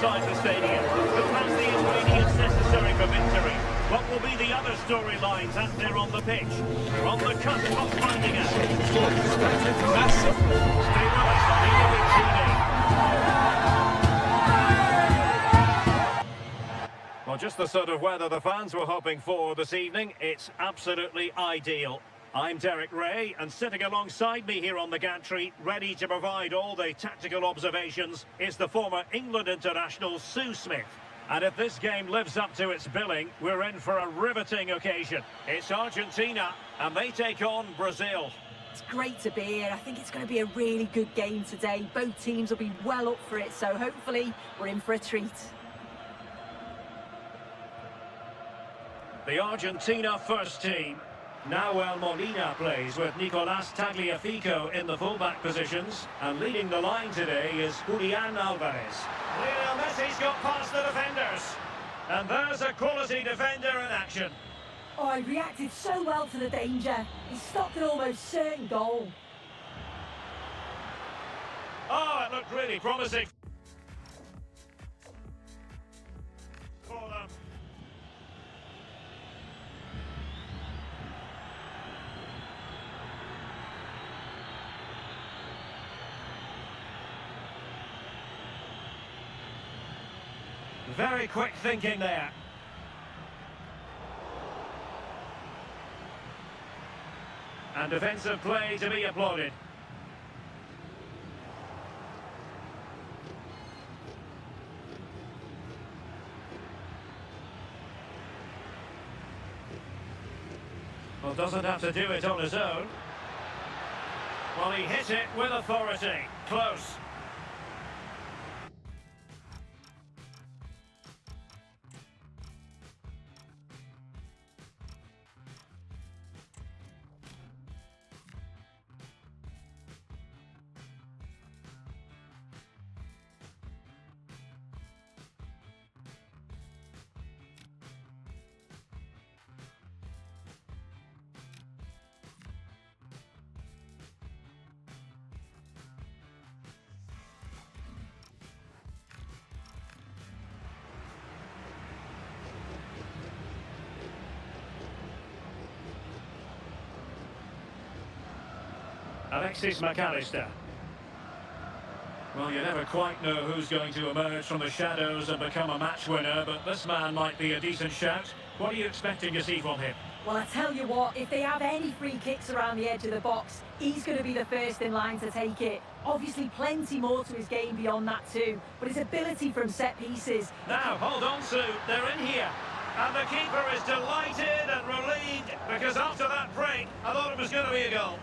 inside the stadium. Who has the ingredients necessary for victory? What will be the other storylines as they're on the pitch? We're on the cusp of finding out. Massive. Stay with us on EWTV. Well, just the sort of weather the fans were hoping for this evening. It's absolutely ideal. I'm Derek Ray, and sitting alongside me here on the gantry, ready to provide all the tactical observations, is the former England international Sue Smith. And if this game lives up to its billing, we're in for a riveting occasion. It's Argentina, and they take on Brazil. It's great to be here. I think it's going to be a really good game today. Both teams will be well up for it, so hopefully we're in for a treat. The Argentina first team. Nahuel Molina plays with Nicolas Tagliafico in the fullback positions. And leading the line today is Julian Alvarez. Lionel Messi's got past the defenders. And there's a quality defender in action. Oh, he reacted so well to the danger. He stopped an almost certain goal. Oh, it looked really promising for them. Very quick thinking there. And defensive play to be applauded. Well, doesn't have to do it on his own. Well, he hit it with authority. Close. Alexis McAllister. Well, you never quite know who's going to emerge from the shadows and become a match winner, but this man might be a decent shout. What are you expecting to see from him? Well, I tell you what, if they have any free kicks around the edge of the box, he's going to be the first in line to take it. Obviously, plenty more to his game beyond that too, but his ability from set pieces... Now, hold on, Sue. They're in here. And the keeper is delighted and relieved, because after that break, I thought it was going to be a goal.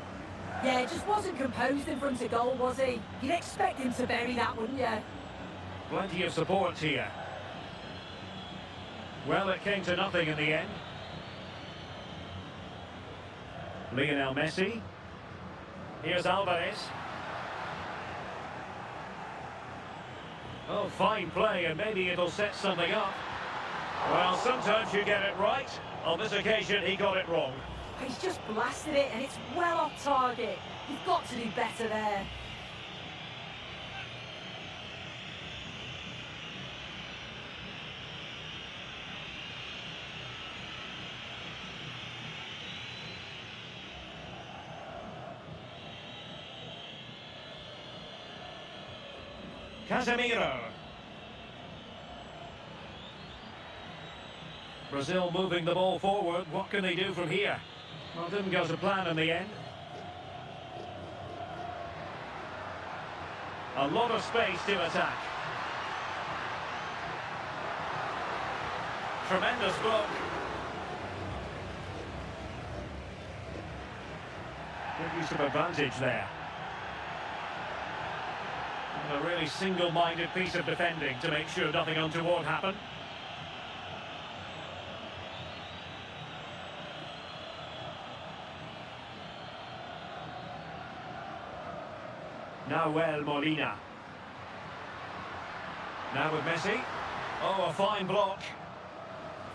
Yeah, just wasn't composed in front of goal, was he? You'd expect him to bury that, wouldn't you? Plenty of support here. Well, it came to nothing in the end. Lionel Messi. Here's Alvarez. Oh, fine play, and maybe it'll set something up. Well, sometimes you get it right. On this occasion, he got it wrong. He's just blasted it, and it's well off target. You've got to do better there. Casemiro. Brazil moving the ball forward. What can they do from here? Well, didn't go to plan in the end. A lot of space to attack. Tremendous block. Good use of advantage there. And a really single-minded piece of defending to make sure nothing untoward happened. Nahuel Molina. Now with Messi. Oh, a fine block.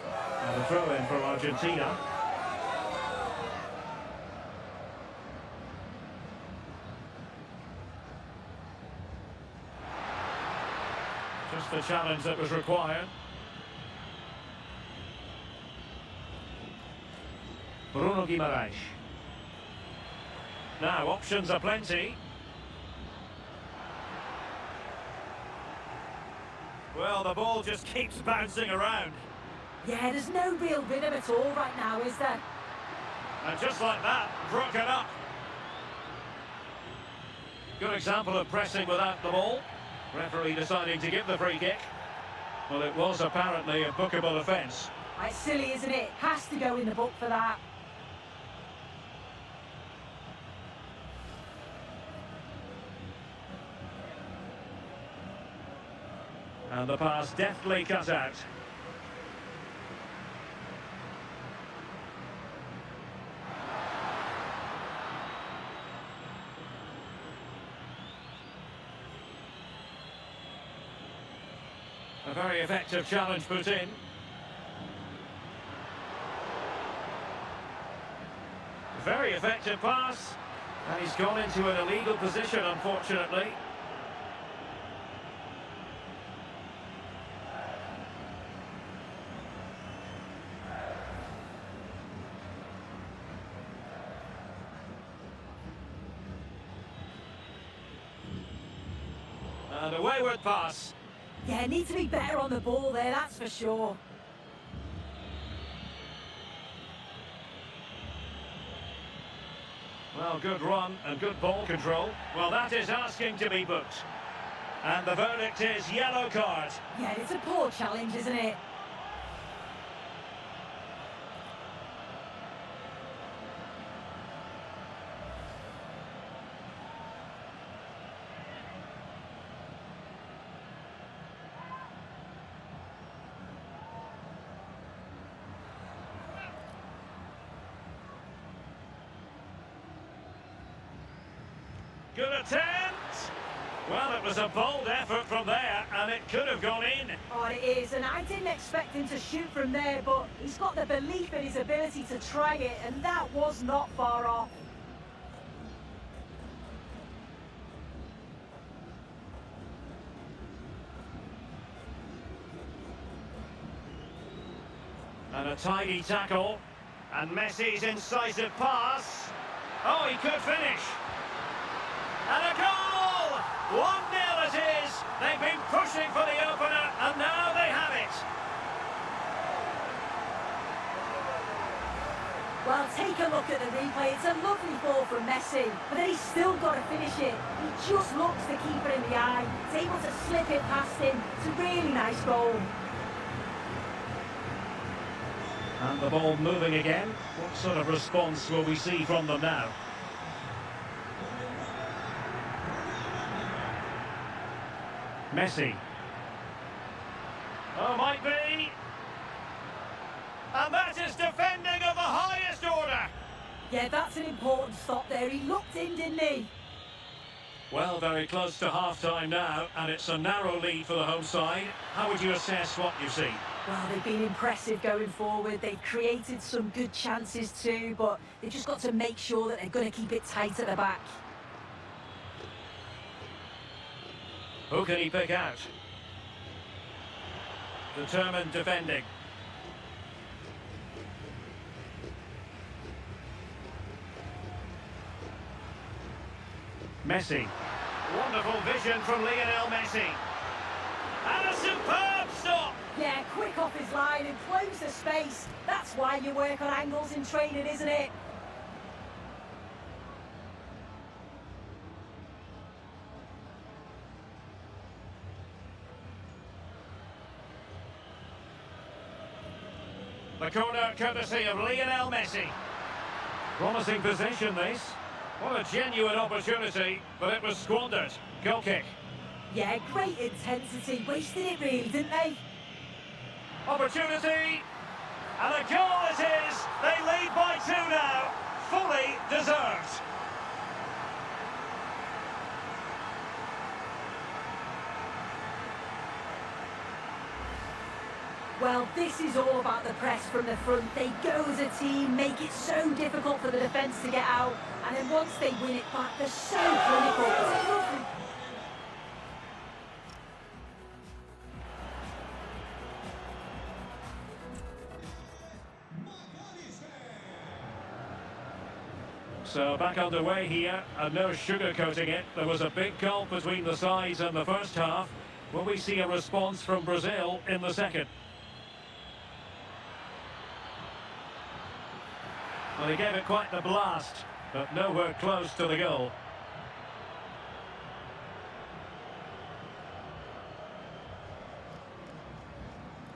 And a throw-in for Argentina. Just the challenge that was required. Bruno Guimaraes. Now, options are plenty. Well, the ball just keeps bouncing around. Yeah, there's no real rhythm at all right now, is there? And just like that, broken up. Good example of pressing without the ball. Referee deciding to give the free kick. Well, it was apparently a bookable offence. It's silly, isn't it? Has to go in the book for that. And the pass deftly cut out. A very effective challenge put in. Very effective pass. And he's gone into an illegal position, unfortunately. And a wayward pass. Yeah, need to be better on the ball there, that's for sure. Well, good run and good ball control. Well, that is asking to be booked. And the verdict is yellow card. Yeah, it's a poor challenge, isn't it? Good attempt. Well, it was a bold effort from there, and it could have gone in. Oh, it is, and I didn't expect him to shoot from there, but he's got the belief in his ability to try it, and that was not far off. And a tidy tackle. And Messi's incisive pass. Oh, he could finish. And a goal! 1-0 it is. They've been pushing for the opener, and now they have it. Well, take a look at the replay. It's a lovely ball from Messi, but then he's still got to finish it. He just looks the keeper in the eye. He's able to slip it past him. It's a really nice goal. And the ball moving again. What sort of response will we see from them now? Messi. Oh, might be. And that is defending of the highest order. Yeah, that's an important stop there. He looked in, didn't he? Well, very close to half-time now, and it's a narrow lead for the home side. How would you assess what you see? Well, they've been impressive going forward. They've created some good chances too, but they've just got to make sure that they're going to keep it tight at the back. Who can he pick out? Determined defending. Messi. Wonderful vision from Lionel Messi. And a superb stop! Yeah, quick off his line and close the space. That's why you work on angles in training, isn't it? The corner courtesy of Lionel Messi. Promising possession, this. What a genuine opportunity, but it was squandered. Goal kick. Yeah, great intensity. Wasted it really, didn't they? Opportunity. And a goal it is. They lead by 2 now. Fully deserved. Well, this is all about the press from the front. They go as a team, make it so difficult for the defence to get out, and then once they win it back, they're so clinical. It's a lovely... So back underway here, and no sugarcoating it. There was a big gulf between the sides in the first half. Will we see a response from Brazil in the second? Well, he gave it quite the blast, but nowhere close to the goal.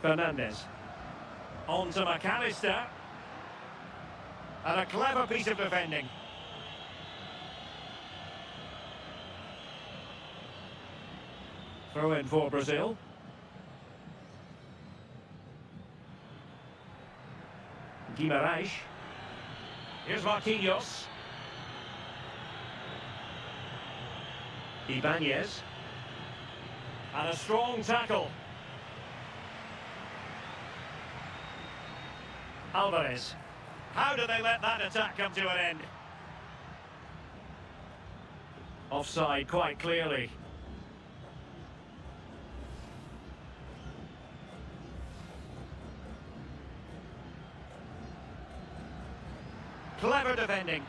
Fernandes. On to McAllister. And a clever piece of defending. Throw in for Brazil. Guimarães. Here's Marquinhos. Ibanez. And a strong tackle. Alvarez. How do they let that attack come to an end? Offside quite clearly. Clever defending.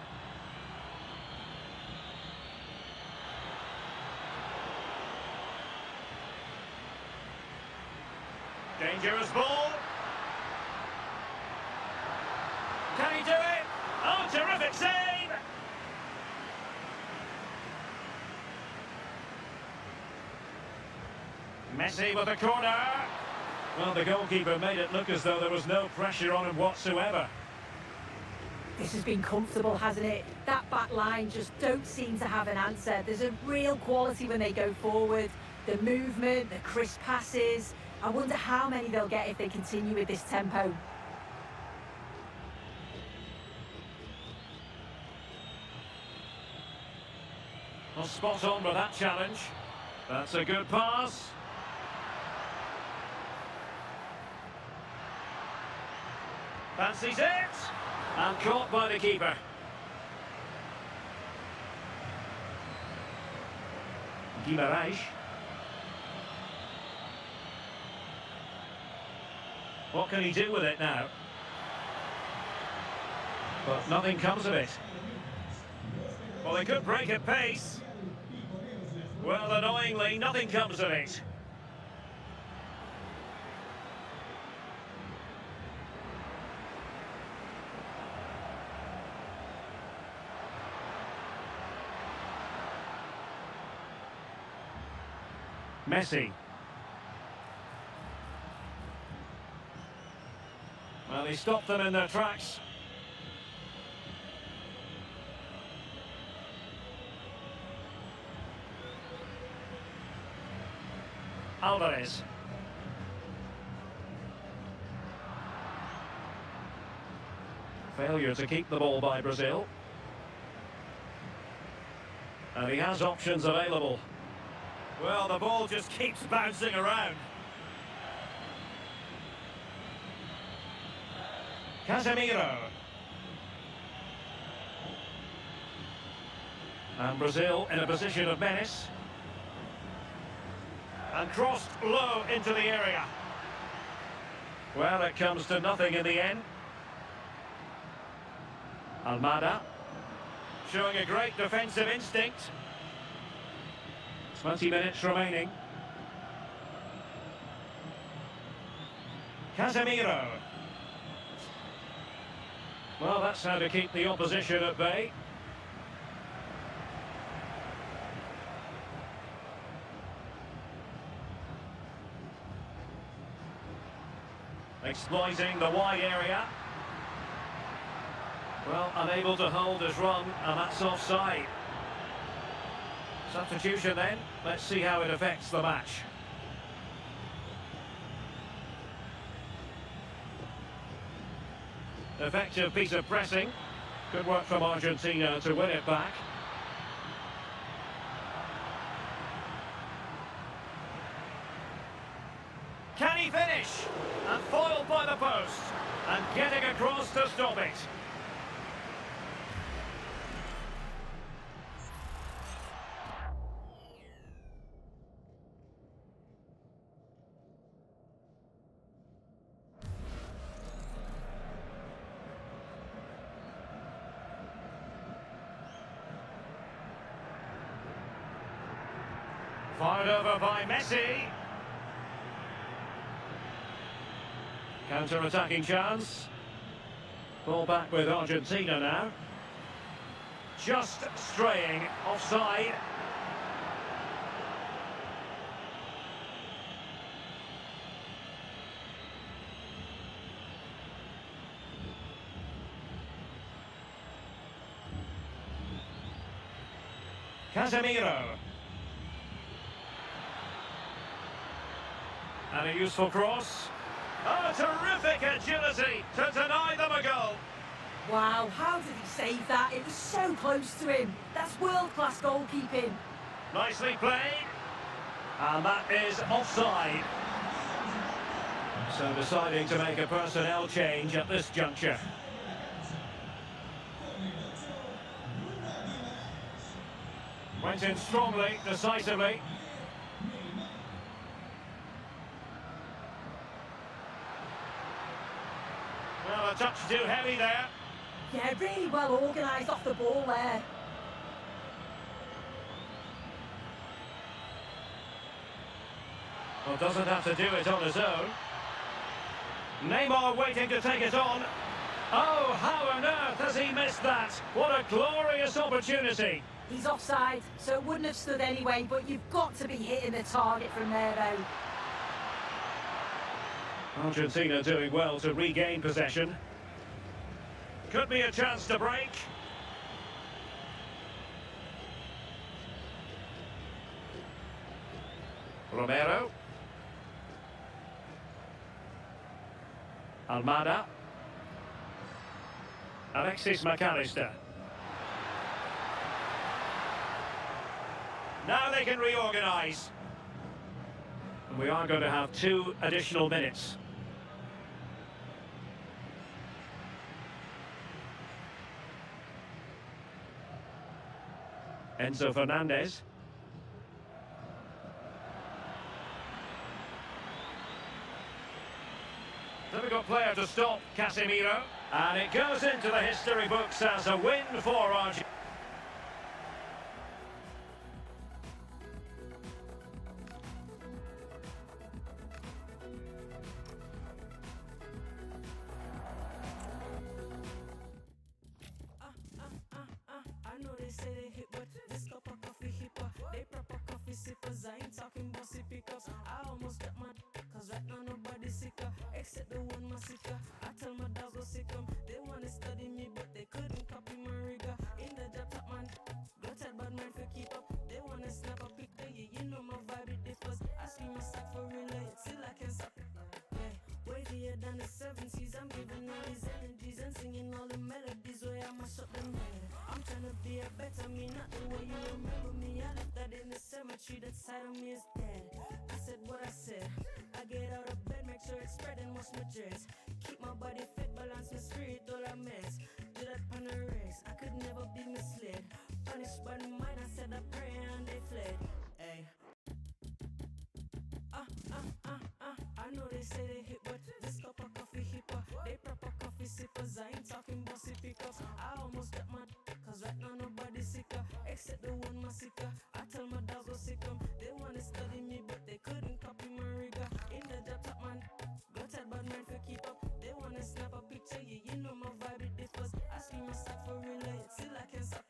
Dangerous ball. Can he do it? Oh, terrific save! Messi with the corner. Well, the goalkeeper made it look as though there was no pressure on him whatsoever. This has been comfortable, hasn't it? That back line just don't seem to have an answer. There's a real quality when they go forward. The movement, the crisp passes. I wonder how many they'll get if they continue with this tempo. Well, spot on with that challenge. That's a good pass. Fancies it. And caught by the keeper. Guimarães. What can he do with it now? But nothing comes of it. Well, they could break at pace. Well, annoyingly, nothing comes of it. Messi. Well, he stopped them in their tracks. Alvarez. Failure to keep the ball by Brazil. And he has options available. Well, the ball just keeps bouncing around. Casemiro. And Brazil in a position of menace. And crossed low into the area. Well, it comes to nothing in the end. Almada. Showing a great defensive instinct. 20 minutes remaining. Casemiro. Well, that's how to keep the opposition at bay. Exploiting the wide area. Well, unable to hold his run, and that's offside. Substitution then. Let's see how it affects the match. Effective piece of pressing. Good work from Argentina to win it back. Can he finish? And foiled by the post. And getting across to stop it. Fired over by Messi. Counter-attacking chance. Ball back with Argentina now. Just straying offside. Casemiro. And a useful cross. Oh, terrific agility to deny them a goal. Wow, how did he save that? It was so close to him. That's world-class goalkeeping. Nicely played. And that is offside. So deciding to make a personnel change at this juncture. Went in strongly, decisively. Well, a touch too heavy there. Yeah, really well organised off the ball there. Well, doesn't have to do it on his own. Neymar waiting to take it on. Oh, how on earth has he missed that? What a glorious opportunity. He's offside, so it wouldn't have stood anyway, but you've got to be hitting the target from there, though. Argentina doing well to regain possession. Could be a chance to break. Romero. Almada. Alexis McAllister. Now they can reorganise. And we are going to have 2 additional minutes. Enzo Fernandez. Difficult player to stop, Casemiro. And it goes into the history books as a win for Argentina. I know they say they hit, but this cup of coffee hipper. They proper coffee sippers. I ain't talking bossy pickups. I almost got my cause right now nobody's sicker. Except the one my sicker. I tell my dogs go sick 'em. They wanna study me, but they couldn't copy my rigor. In the job top man, got that bad man for keep up. They wanna snap a picture, yeah, you know my vibe it differs. I scream my sack for relay, still I can't stop. Yeah, weightier than the 70s. I'm giving all these energies and singing all the melodies where I mash up them head. I'm trying to be a better me, not the way you remember me. I left that in the cemetery, that side of me is dead. I said what I said. I get out of bed, make sure it's spread and wash my dress. Keep my body fit, balance my spirit, all I mess. Do that on the race, I could never be misled. Punished by the mind, I said I pray and they fled. Ay. I know they say they hit, but this cup of coffee hipper. They proper coffee sippers. I ain't talking bossy pickups. I almost got my cause right now nobody's sicker. Except the one my sicker. I tell my dogs go sick 'em. They wanna study me, but they couldn't copy my rigor. In the job top man, got that bad man for keep up. They wanna snap a picture, yeah, you know my vibe it differs. I scream my sack for relay, still I can't stop.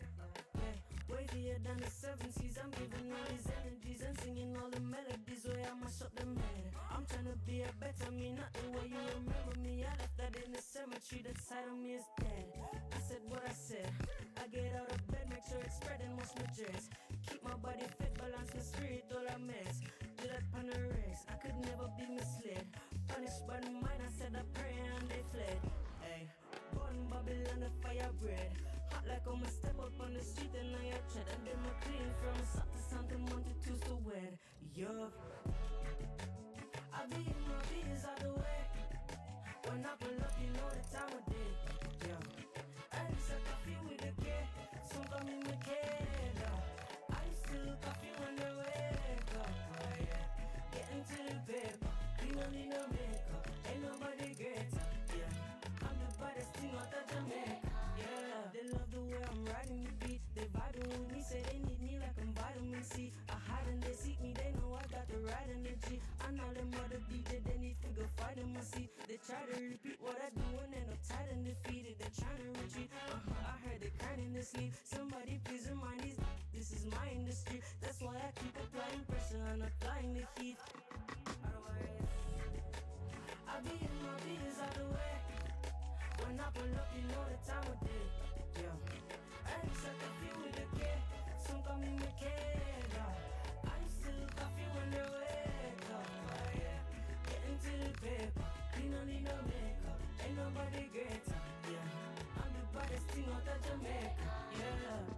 Yeah, weightier than the 70s. I'm giving all these energies and singing all the melodies where I mash up them head. I'm trying to be a better me, not the way you remember me. I left that in the cemetery, that side of me is dead. I said what I said. I get out of bed, make sure it's spread and wash my dress. Keep my body fit, balance my spirit, all I mess. Do that on the race, I could never be misled. Punished by the mind, I said I pray and they fled. Hey, born Babylon, the fire bread. Hot like I'ma step up on the street and I tread. And then I clean from south to Santa Monte to so wet. Yup. I be in my beers out the way. When I pull up, you know the time of day. Yeah. I used to coffee with a K. Some come in the K. I used to look coffee when they wake up. Oh yeah. Getting to the paper. We don't need no makeup. Ain't nobody greater. Yeah. I'm the baddest thing out of Jamaica. Yeah. They love the way I'm riding the beat. They vibing with me, say they need me like I'm vitamin C. I hide and they seek me, they all them other DJ, they need figure fight them and see. They try to repeat what I do and end up tired and defeated. They trying to retreat. I heard they crying in their sleep. Somebody please remind these. This is my industry. That's why I keep applying pressure and applying the heat. I be in my business out the way. When I pull up, you know the time of day. Yeah. I ain't such a few with the K. Some call me Michaela. I'm still coffee when they wake up. Yeah. Getting to the paper. Clean on need no makeup. Ain't nobody greater. Yeah. I'm the baddest thing out of Jamaica. Yeah.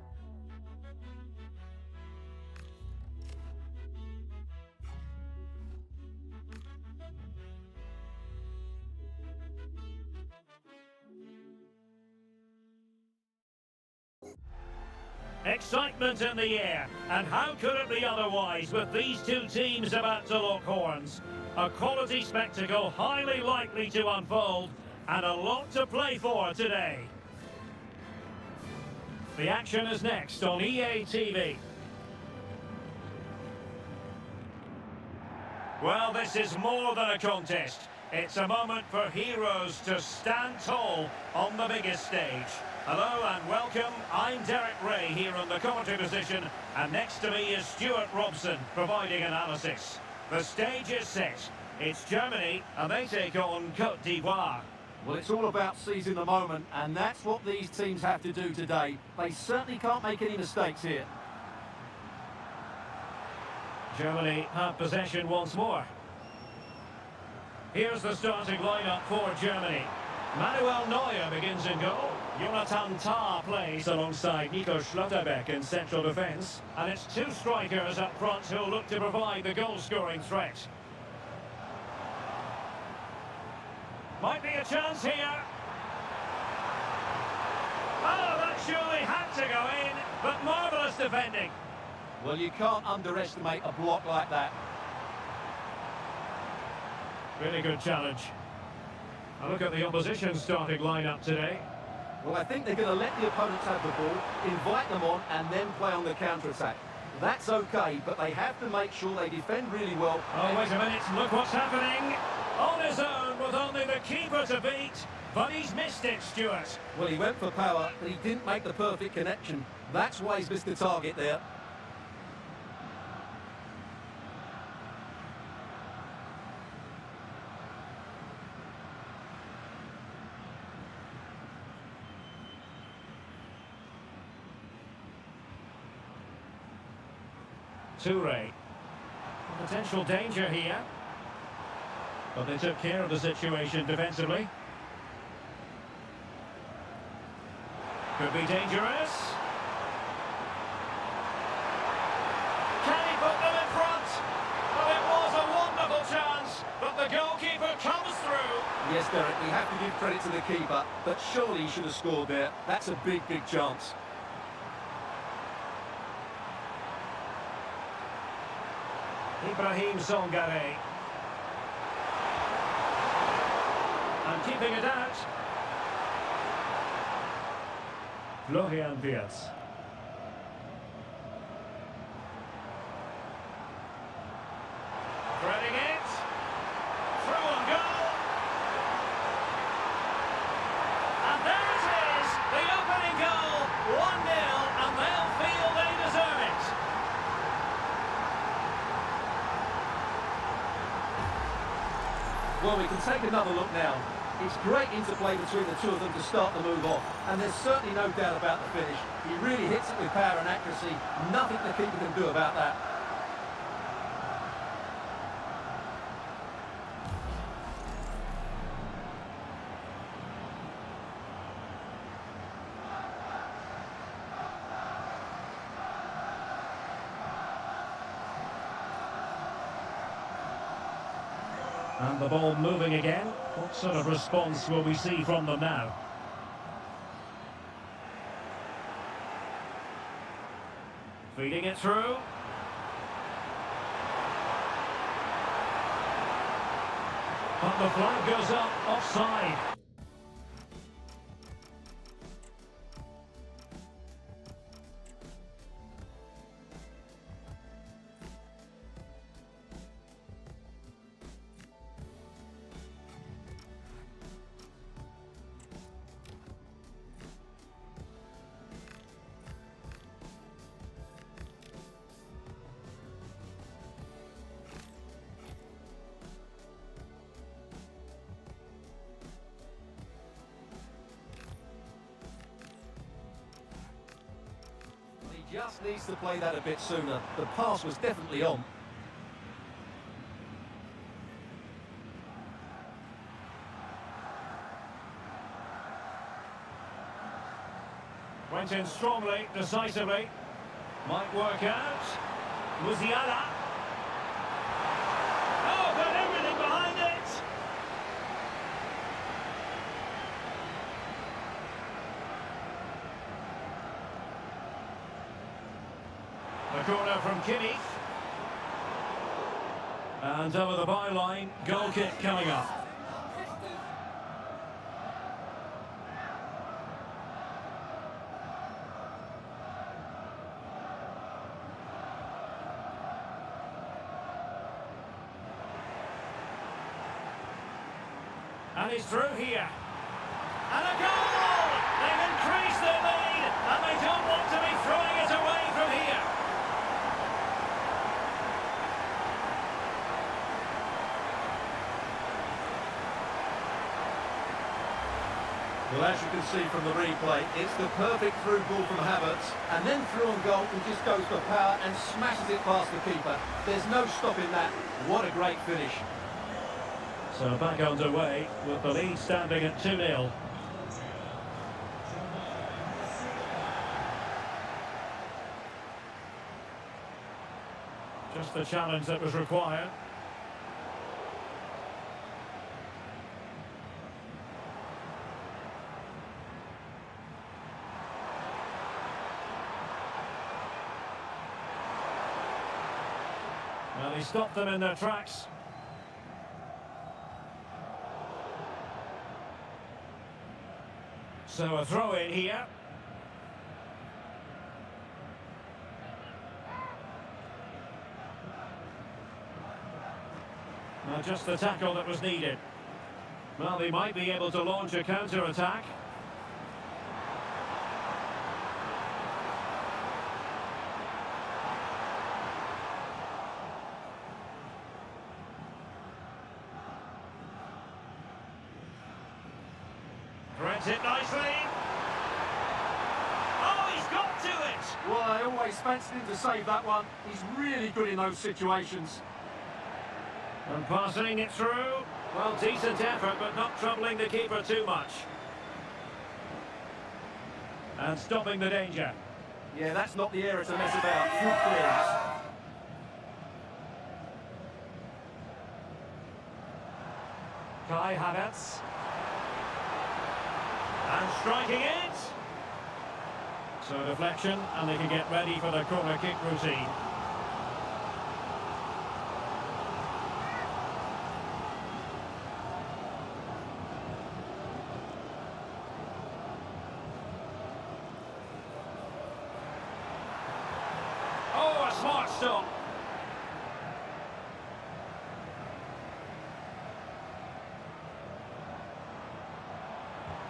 Excitement in the air, and how could it be otherwise with these two teams about to lock horns? A quality spectacle highly likely to unfold, and a lot to play for today. The action is next on EA TV. Well, this is more than a contest. It's a moment for heroes to stand tall on the biggest stage. Hello and welcome, I'm Derek Ray here on the commentary position, and next to me is Stuart Robson providing analysis. The stage is set, it's Germany and they take on Côte d'Ivoire. Well, it's all about seizing the moment, and that's what these teams have to do today. They certainly can't make any mistakes here. Germany have possession once more. Here's the starting lineup for Germany. Manuel Neuer begins in goal. Jonathan Tah plays alongside Nico Schlotterbeck in central defence. And it's two strikers up front who'll look to provide the goal-scoring threat. Might be a chance here. Oh, that surely had to go in, but marvellous defending. Well, you can't underestimate a block like that. Really good challenge. A look at the opposition starting lineup today. Well, I think they're going to let the opponents have the ball, invite them on, and then play on the counter-attack. That's okay, but they have to make sure they defend really well. Oh, wait a minute, look what's happening. On his own with only the keeper to beat, but he's missed it, Stuart. Well, he went for power, but he didn't make the perfect connection. That's why he's missed the target there. Toure. Potential danger here. But they took care of the situation defensively. Could be dangerous. Can he put them in front? Well, it was a wonderful chance, but the goalkeeper comes through. Yes, Derek, we have to give credit to the keeper, but surely he should have scored there. That's a big, big chance. Ibrahim Songare. And keeping it out. Florian Wirtz. Threading it. Through on goal. And there it is. The opening goal. 1-0, and they'll feel they deserve it. Well, we can take another look now. It's great interplay between the two of them to start the move off, and there's certainly no doubt about the finish. He really hits it with power and accuracy. Nothing the keeper can do about that. And the ball moving again. What sort of response will we see from them now? Feeding it through. But the flag goes up, offside. Just needs to play that a bit sooner. The pass was definitely on. Went in strongly, decisively. Might work out. Musiala. Oh, got everything behind it. The corner from Kimmich. And over the byline, goal kick coming up. And he's through here. And a goal! They've increased their lead, and they don't want to be throwing it away from here. Well, as you can see from the replay, it's the perfect through ball from Havertz, and then through on goal, he just goes for power and smashes it past the keeper. There's no stopping that. What a great finish. So back underway with the lead standing at 2-0. Just the challenge that was required. Well, he stopped them in their tracks. So a throw in here. Well, just the tackle that was needed. Well, they might be able to launch a counter-attack. Threads it nicely. Oh, he's got to it! Well, I always fancied him to save that one. He's really good in those situations. And passing it through. Well, decent effort, but not troubling the keeper too much. And stopping the danger. Yeah, that's not the area to mess about. Through clearance. Kai Havertz. And striking it. So deflection, and they can get ready for the corner kick routine. Oh, a smart stop.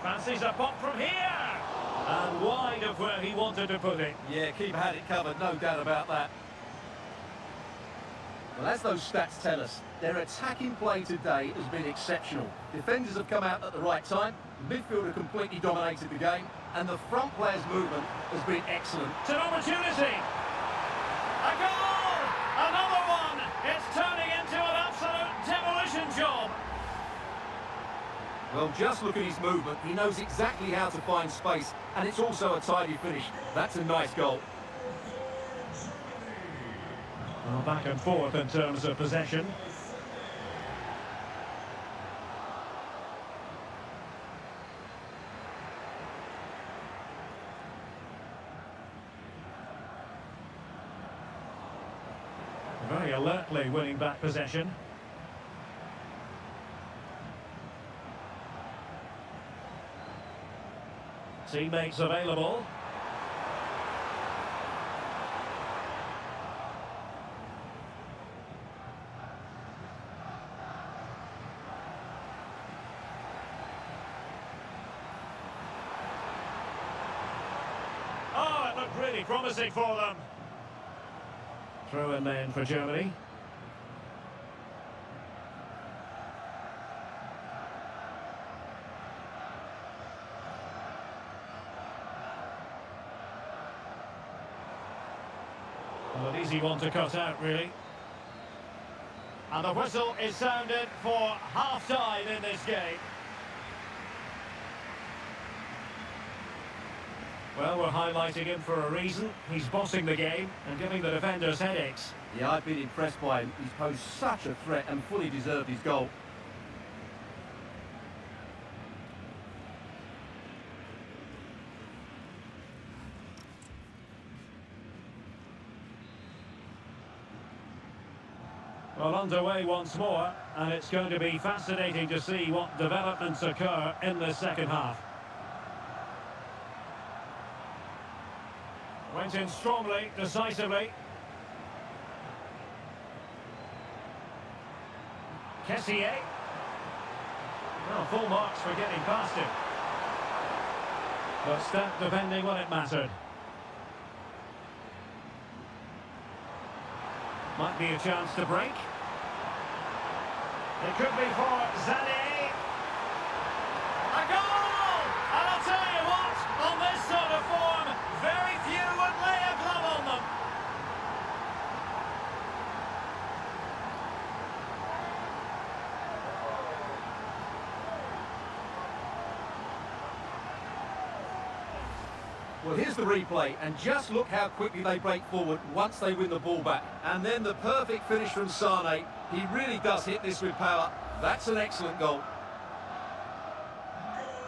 Fancies a pop from here. And wide of where he wanted to put it. Yeah, keeper had it covered, no doubt about that. Well, as those stats tell us, their attacking play today has been exceptional. Defenders have come out at the right time, the midfield have completely dominated the game, and the front players' movement has been excellent. It's an opportunity. A goal! Another one! It's turning into an absolute demolition job. Well, just look at his movement. He knows exactly how to find space, and it's also a tidy finish. That's a nice goal. Well, back and forth in terms of possession. Very alertly winning back possession. Teammates available. Oh, it looked really promising for them. Throw in then for Germany. Well, an easy one to cut out, really. And the whistle is sounded for half-time in this game. Well, we're highlighting him for a reason. He's bossing the game and giving the defenders headaches. Yeah, I've been impressed by him. He's posed such a threat and fully deserved his goal. Well, underway once more, and it's going to be fascinating to see what developments occur in the second half. Went in strongly, decisively. Kessié. Well, full marks for getting past him. But stout defending when it mattered. Might be a chance to break. It could be for Sané. A goal! And I'll tell you what, on this sort of form, very few would lay a glove on them. Well, here's the replay, and just look how quickly they break forward once they win the ball back. And then the perfect finish from Sané. He really does hit this with power. That's an excellent goal.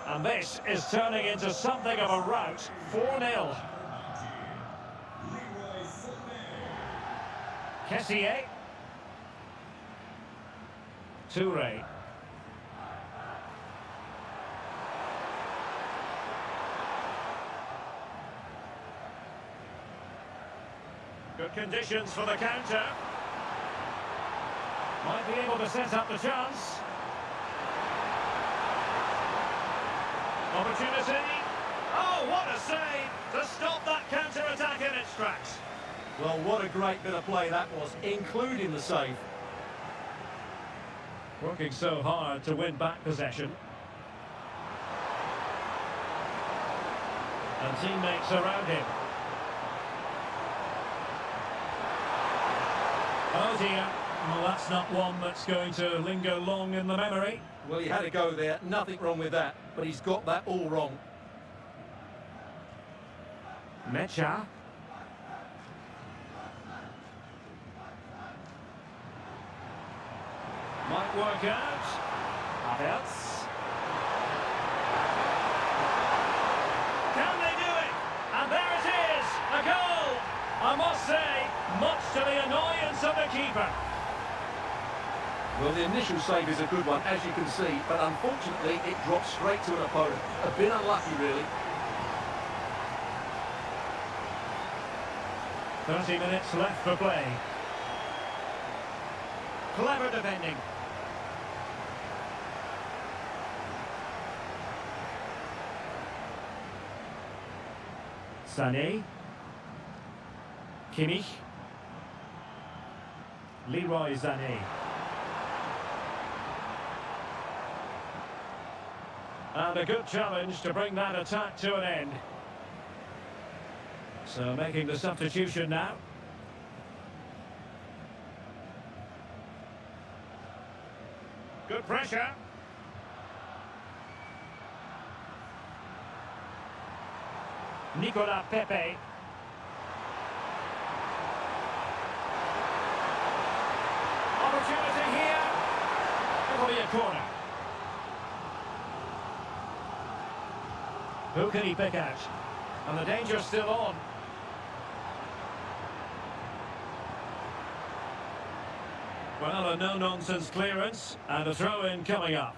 And this is turning into something of a rout. 4-0. Kessié. Touré. Good conditions for the counter. Might be able to set up the chance. Opportunity. Oh, what a save to stop that counter-attack in its tracks. Well, what a great bit of play that was, including the save. Working so hard to win back possession. And teammates around him. Oh dear, well that's not one that's going to linger long in the memory. Well, he had to go there, nothing wrong with that, but he's got that all wrong. Mecha. Might work out. Havertz. Can they do it? And there it is, a goal! I must say, much to the annoyance of the keeper. Well, the initial save is a good one, as you can see, but unfortunately it drops straight to an opponent. A bit unlucky, really. 30 minutes left for play. Clever defending. Sané. Kimmich. Leroy Sané. And a good challenge to bring that attack to an end. So making the substitution now. Good pressure. Nicolas Pepe. Opportunity here. It'll be a corner. Who can he pick out? And the danger's still on. Well, a no-nonsense clearance and a throw-in coming up.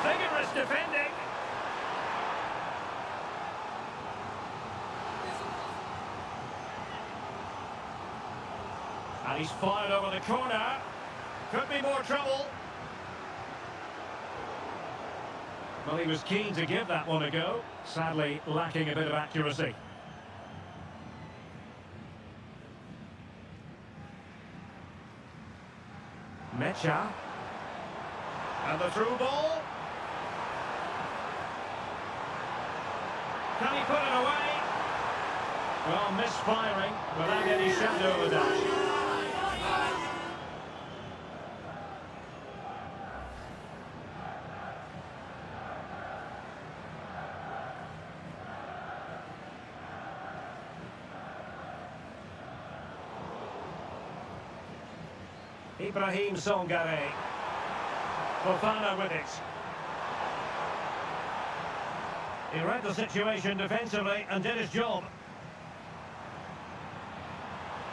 Vigorous defending. And he's fired over the corner. Could be more trouble. Well, he was keen to give that one a go. Sadly, lacking a bit of accuracy. Mecha. And the through ball. Can he put it away? Well, misfiring without any shadow of a doubt. Ibrahim Songare. Fofana with it. He read the situation defensively and did his job.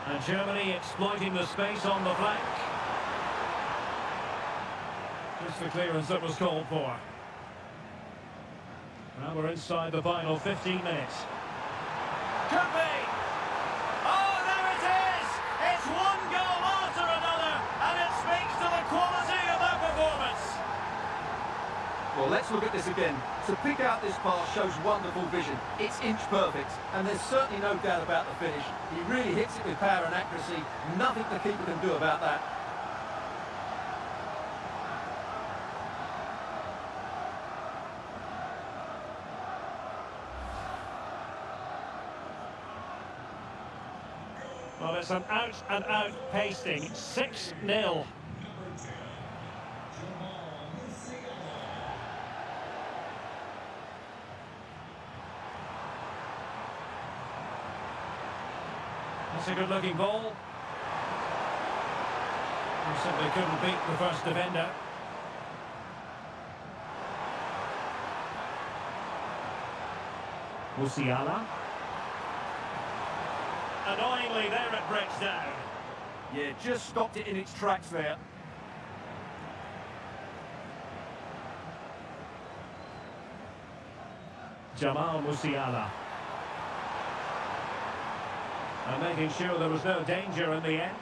And Germany exploiting the space on the flank. Just the clearance that was called for. Now we're inside the final 15 minutes. Could be! Oh, there it is! It's one goal after another, and it speaks to the quality of their performance. Well, let's look at this again. To pick out this pass shows wonderful vision. It's inch perfect, and there's certainly no doubt about the finish. He really hits it with power and accuracy. Nothing the keeper can do about that. Well, it's an out-and-out pasting. 6-0. That's a good-looking ball. He simply couldn't beat the first defender. Musiala. Annoyingly, there it breaks down. Yeah, just stopped it in its tracks there. Jamal Musiala. And making sure there was no danger in the end.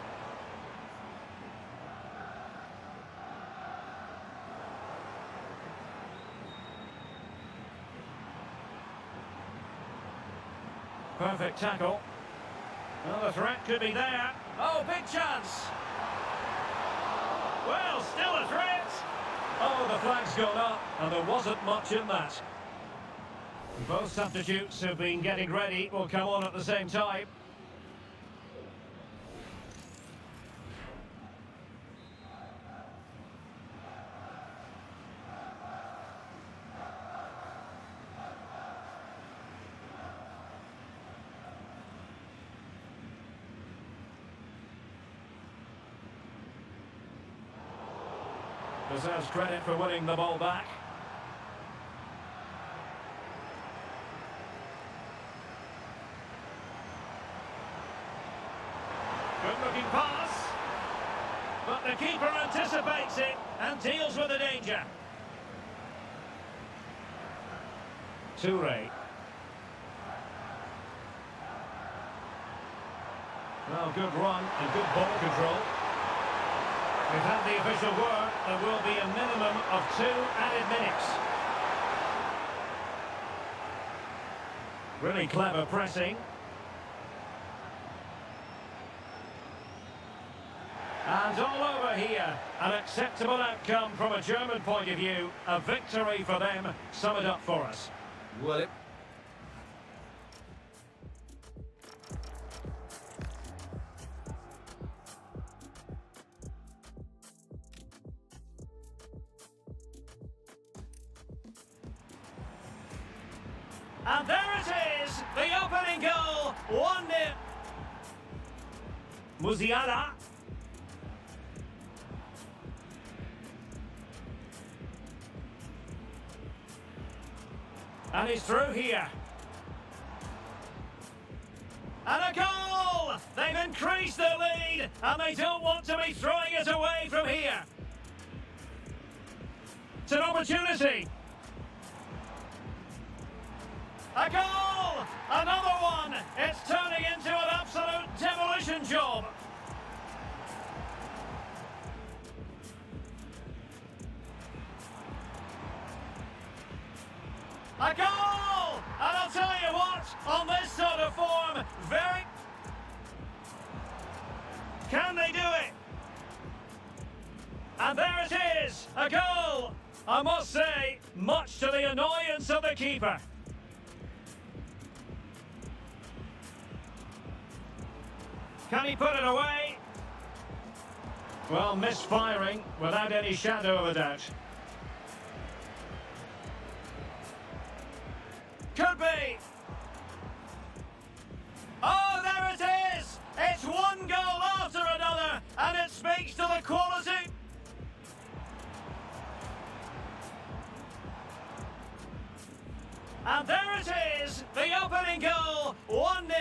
Perfect tackle. Well, the threat could be there. Oh, big chance. Well, still a threat. Oh, the flag's gone up, and there wasn't much in that. Both substitutes who've been getting ready will come on at the same time. Deserves credit for winning the ball back. Good-looking pass. But the keeper anticipates it and deals with the danger. Toure. Well, good run and good ball control. We've had the official word. There will be a minimum of 2 added minutes. Really clever pressing. And all over here. An acceptable outcome from a German point of view. A victory for them. Sum it up for us. Well, it... And there it is, the opening goal, 1-0. Musiala. And he's through here. And a goal! They've increased their lead, and they don't want to be throwing it away from here. It's an opportunity. A goal! Another one! It's turning into an absolute demolition job. A goal! And I'll tell you what, on this sort of form, very... Can they do it? And there it is, a goal! I must say, much to the annoyance of the keeper. Can he put it away? Well, misfiring without any shadow of a doubt. Could be. Oh, there it is! It's one goal after another, and it speaks to the quality. And there it is, the opening goal, 1-0.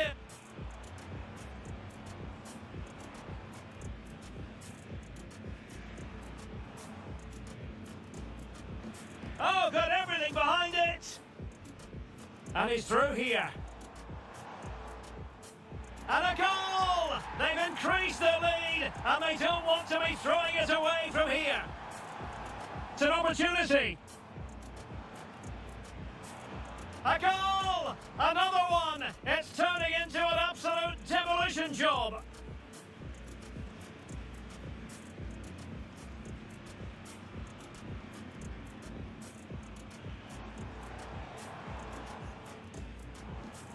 Oh, got everything behind it. And he's through here. And a goal! They've increased their lead, and they don't want to be throwing it away from here. It's an opportunity. A goal! Another one! It's turning into an absolute demolition job.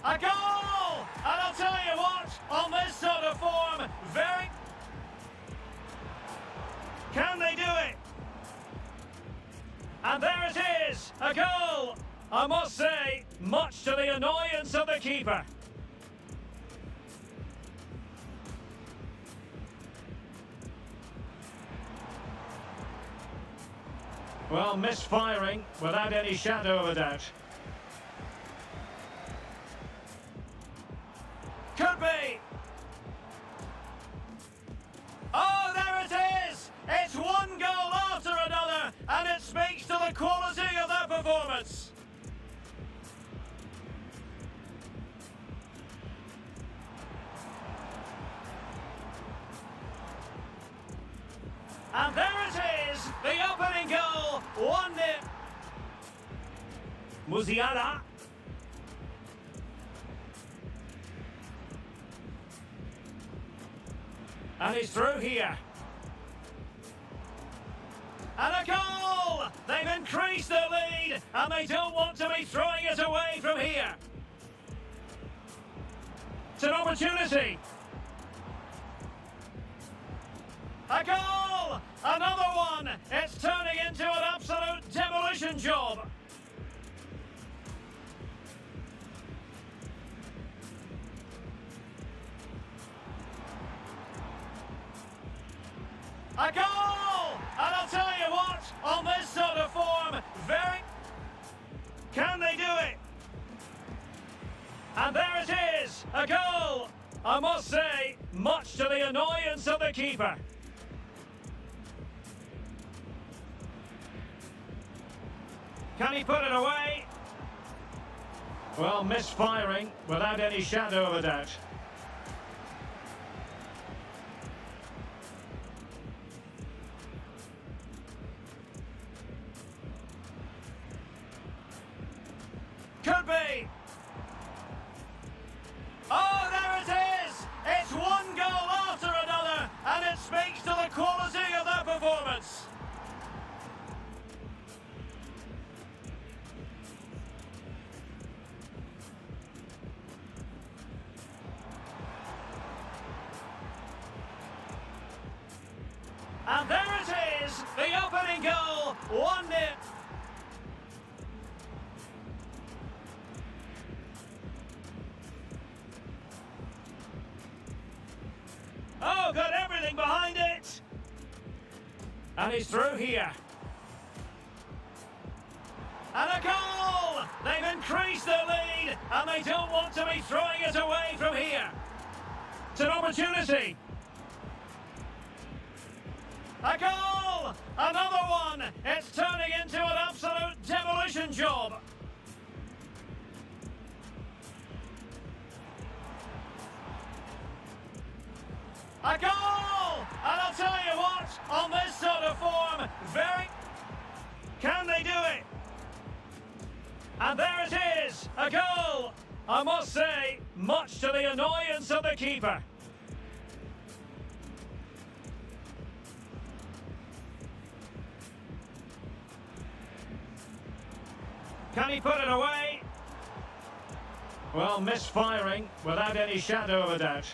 A goal! And I'll tell you what, on this sort of form, very... Can they do it? And there it is, a goal! I must say, much to the annoyance of the keeper. Well, misfiring without any shadow of a doubt. Could be. Oh, there it is! It's one goal after another, and it speaks to the quality of their performance. And there it is, the opening goal, 1-0. Musiala. And he's through here. And a goal! They've increased their lead, and they don't want to be throwing it away from here. It's an opportunity. A goal! Another one! It's turning into an absolute demolition job. A goal! And I'll tell you what, on this sort of form, very... Can they do it? And there it is, a goal! I must say, much to the annoyance of the keeper. Can he put it away? Well, misfiring without any shadow of a doubt. Could be. Oh, there it is! It's one goal after another, and it speaks to the quality of their performance. And there it is, the opening goal, 1-0. Oh, got everything behind it. And he's through here. And a goal! They've increased their lead, and they don't want to be throwing it away from here. It's an opportunity. A goal! Another one! It's turning into an absolute demolition job. A goal! And I'll tell you what, on this sort of form, very... Can they do it? And there it is, a goal! I must say, much to the annoyance of the keeper. Can he put it away? Well, misfiring without any shadow of a doubt.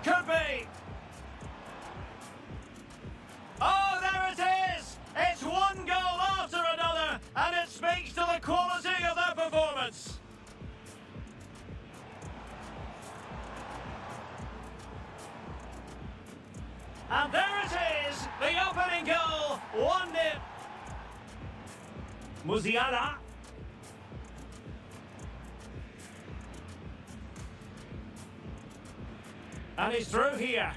Could be. Oh, there it is! It's one goal after another, and it speaks to the quality of their performance. And there it is, the opening goal, 1-0. Musiala. And he's through here.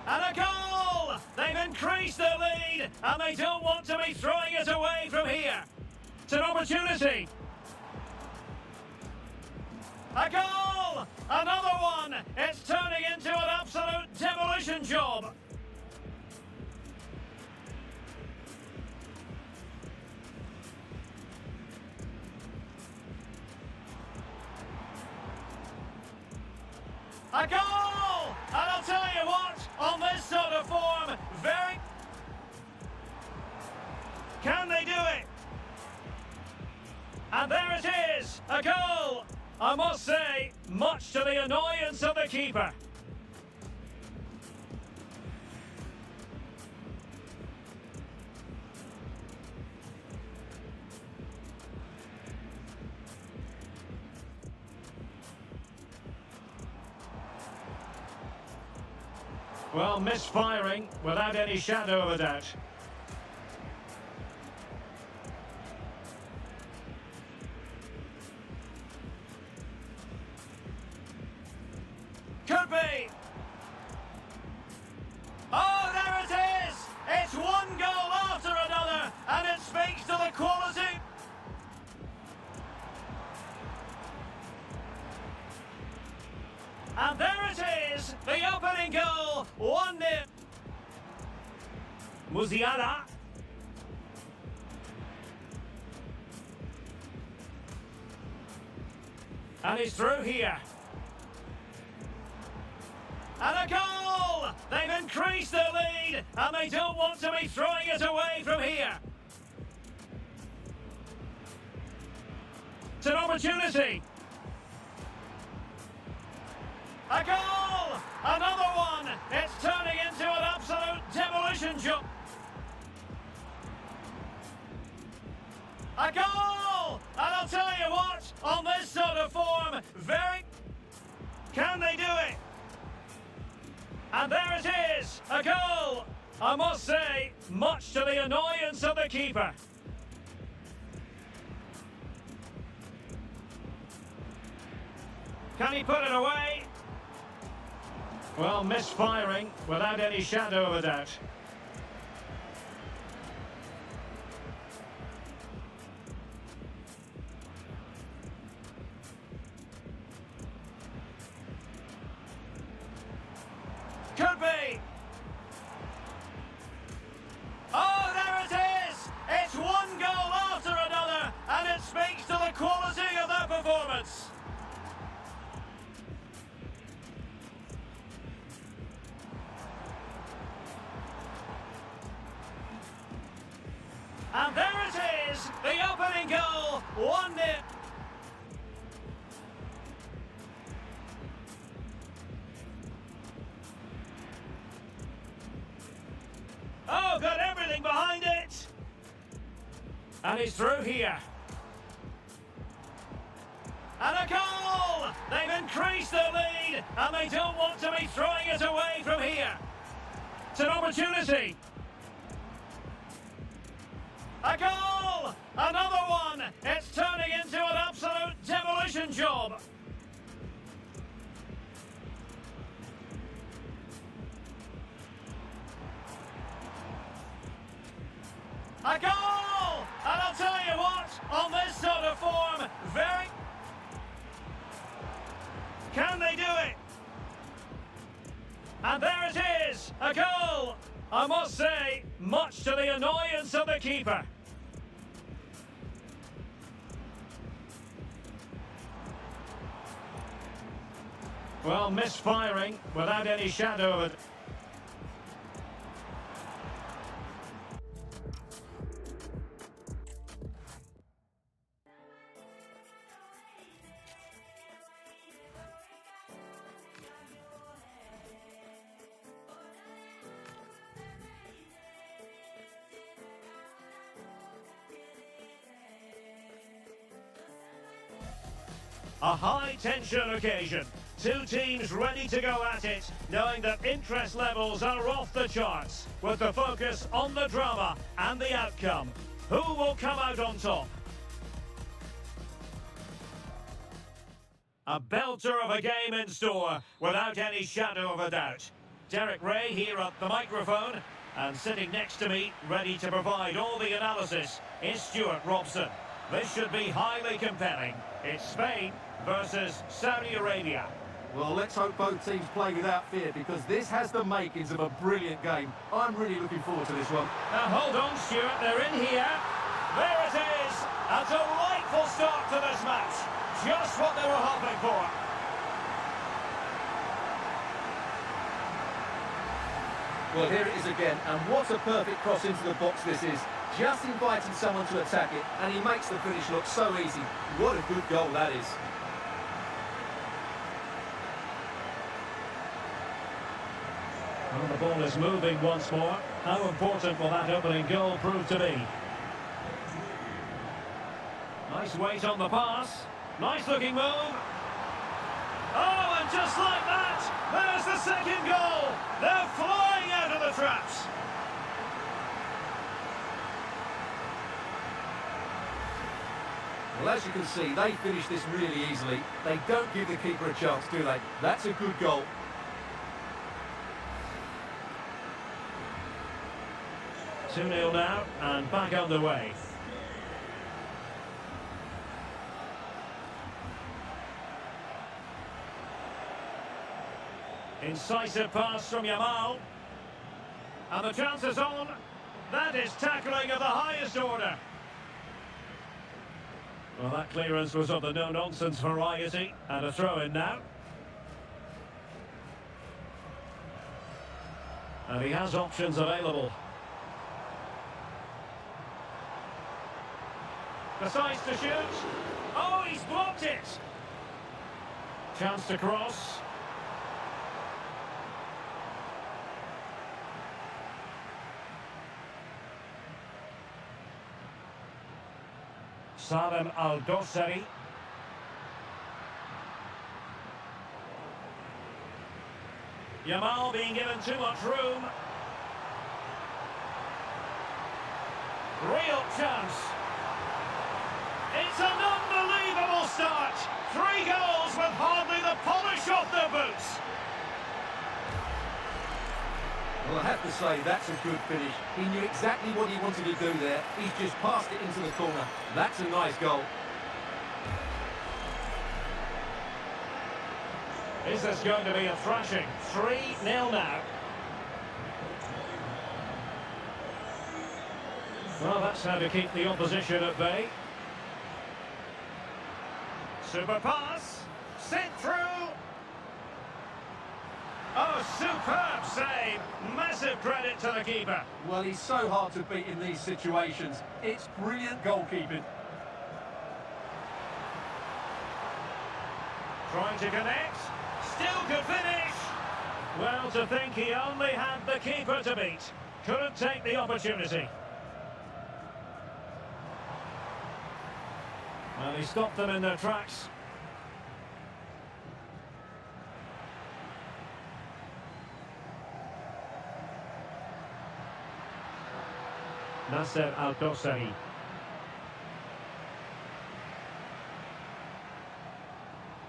And a goal! They've increased their lead, and they don't want to be throwing it away from here. It's an opportunity. A goal! Another one! It's turning into an absolute demolition job. A goal! And I'll tell you what, on this sort of form, very... Can they do it? And there it is, a goal! I must say, much to the annoyance of the keeper. Well, misfiring without any shadow of a doubt. Could be. Oh, there it is! It's one goal after another, and it speaks to the quality. And there it is, the opening goal, 1-0. Musiala. And he's through here. And a goal! They've increased their lead, and they don't want to be throwing it away from here. It's an opportunity. A goal! Another one! It's turning into an absolute demolition job. A goal! And I'll tell you what, on this sort of form, very... Can they do it? And there it is, a goal! I must say, much to the annoyance of the keeper. Can he put it away? Well, misfiring without any shadow of a doubt. Could be. Oh, there it is! It's one goal after another, and it speaks to the quality of their performance. And there it is, the opening goal, 1-0. Oh, got everything behind it. And he's through here. And a goal! They've increased their lead, and they don't want to be throwing it away from here. It's an opportunity. A goal! Another one! It's turning into an absolute demolition job. A goal! And I'll tell you what, on this sort of form, very... Can they do it? And there it is, a goal! I must say, much to the annoyance of the keeper. Well, misfiring without any shadow of it. A high-tension occasion. Two teams ready to go at it, knowing that interest levels are off the charts, with the focus on the drama and the outcome. Who will come out on top? A belter of a game in store, without any shadow of a doubt. Derek Ray here at the microphone, and sitting next to me, ready to provide all the analysis, is Stuart Robson. This should be highly compelling. It's Spain versus Saudi Arabia. Well, let's hope both teams play without fear, because this has the makings of a brilliant game. I'm really looking forward to this one. Now hold on, Stuart, they're in here. There it is, a delightful start to this match. Just what they were hoping for. Well, here it is again, and what a perfect cross into the box this is. Just inviting someone to attack it, and he makes the finish look so easy. What a good goal that is. Well, the ball is moving once more. How important will that opening goal prove to be? Nice weight on the pass. Nice looking move. Oh, and just like that, there's the second goal. They're flying out of the traps. Well, as you can see, they finish this really easily. They don't give the keeper a chance, do they? That's a good goal. Two 2-0 now, and back underway. Incisive pass from Yamal. And the chance is on. That is tackling of the highest order. Well, that clearance was of the no-nonsense variety, and a throw-in now. And he has options available. Decides to shoot. Oh, he's blocked it. Chance to cross. Salem Al-Dossari. Yamal being given too much room. Real chance. It's an unbelievable start. 3 goals with hardly the polish off their boots. Well, I have to say, that's a good finish. He knew exactly what he wanted to do there. He's just passed it into the corner. That's a nice goal. Is this going to be a thrashing? 3-0 now. Well, that's how to keep the opposition at bay. Super pass. Sent through. Oh, superb save. Massive credit to the keeper. Well, he's so hard to beat in these situations. It's brilliant goalkeeping. Trying to connect. Still could finish. Well, to think he only had the keeper to beat. Couldn't take the opportunity. Well, he stopped them in their tracks. Nasser Al-Dossari.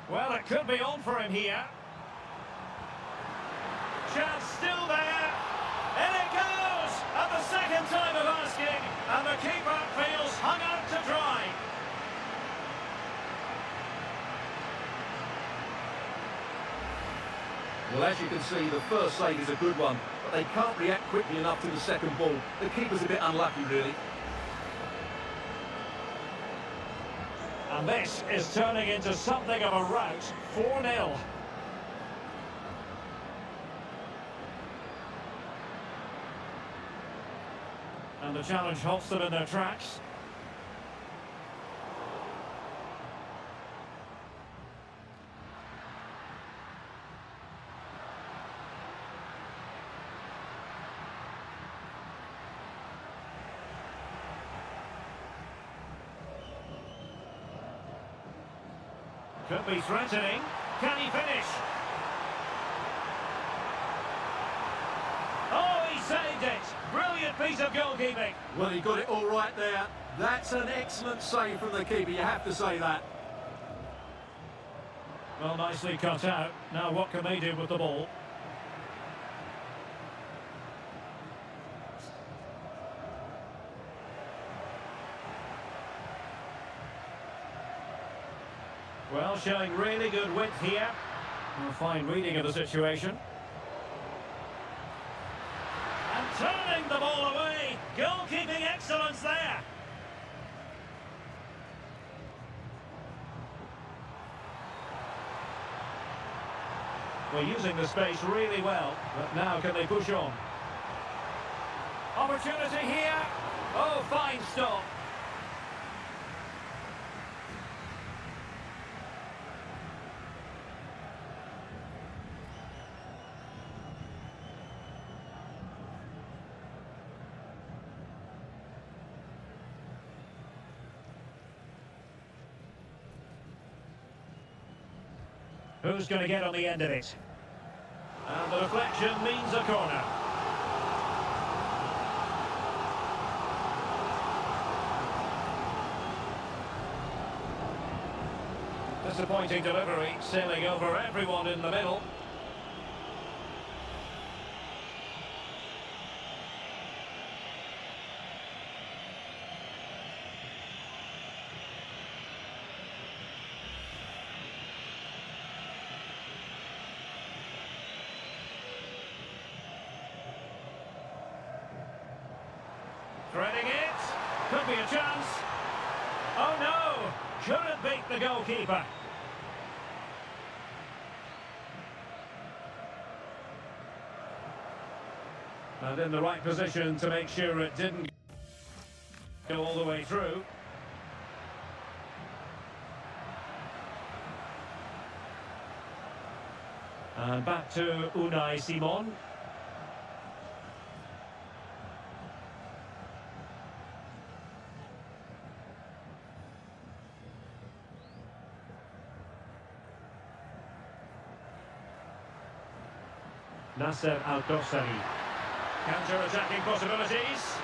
Well, it could be on for him here. Chance still there. In it goes! At the second time of asking, and the keeper feels hung out to dry. Well, as you can see, the first save is a good one, but they can't react quickly enough to the second ball. The keeper's a bit unlucky, really. And this is turning into something of a rout. 4-0. And the challenge halts them in their tracks. Could be threatening. Can he finish? Oh, he saved it. Brilliant piece of goalkeeping. Well, he got it all right there. That's an excellent save from the keeper, you have to say that. Well, nicely cut out. Now what can they do with the ball? Well, showing really good width here. A fine reading of the situation. And turning the ball away. Goalkeeping excellence there. We're using the space really well, but now can they push on? Opportunity here. Oh, fine stop. Who's going to get on the end of it? And the deflection means a corner. Disappointing delivery, sailing over everyone in the middle. Threading it. Could be a chance. Oh no! Couldn't beat the goalkeeper. And in the right position to make sure it didn't go all the way through. And back to Unai Simon. Nasser Al-Dossari. Counter-attacking possibilities.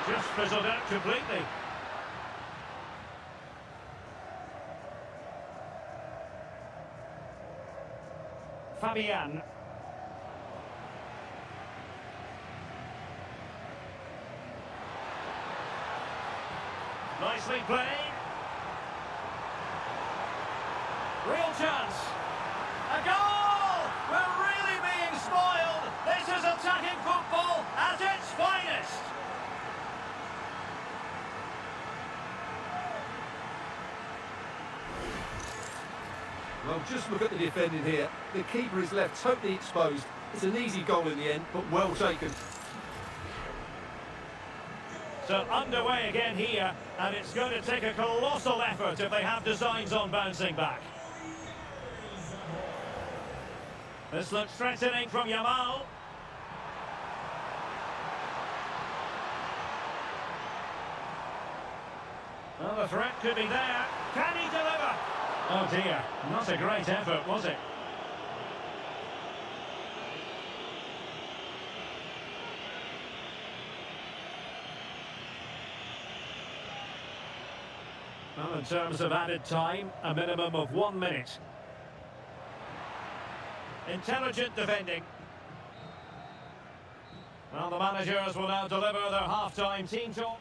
Just fizzled out completely. Fabian. Nicely played. Real chance. A goal! We're really being spoiled. This is attacking football at its finest. Well, just look at the defending here. The keeper is left totally exposed. It's an easy goal in the end, but well taken. So underway again here, and it's going to take a colossal effort if they have designs on bouncing back. This looks threatening from Yamal. Well, the threat could be there. Can he deliver? Oh dear, not a great effort, was it? Well, in terms of added time, a minimum of 1 minute. Intelligent defending. Well, the managers will now deliver their half-time team talk.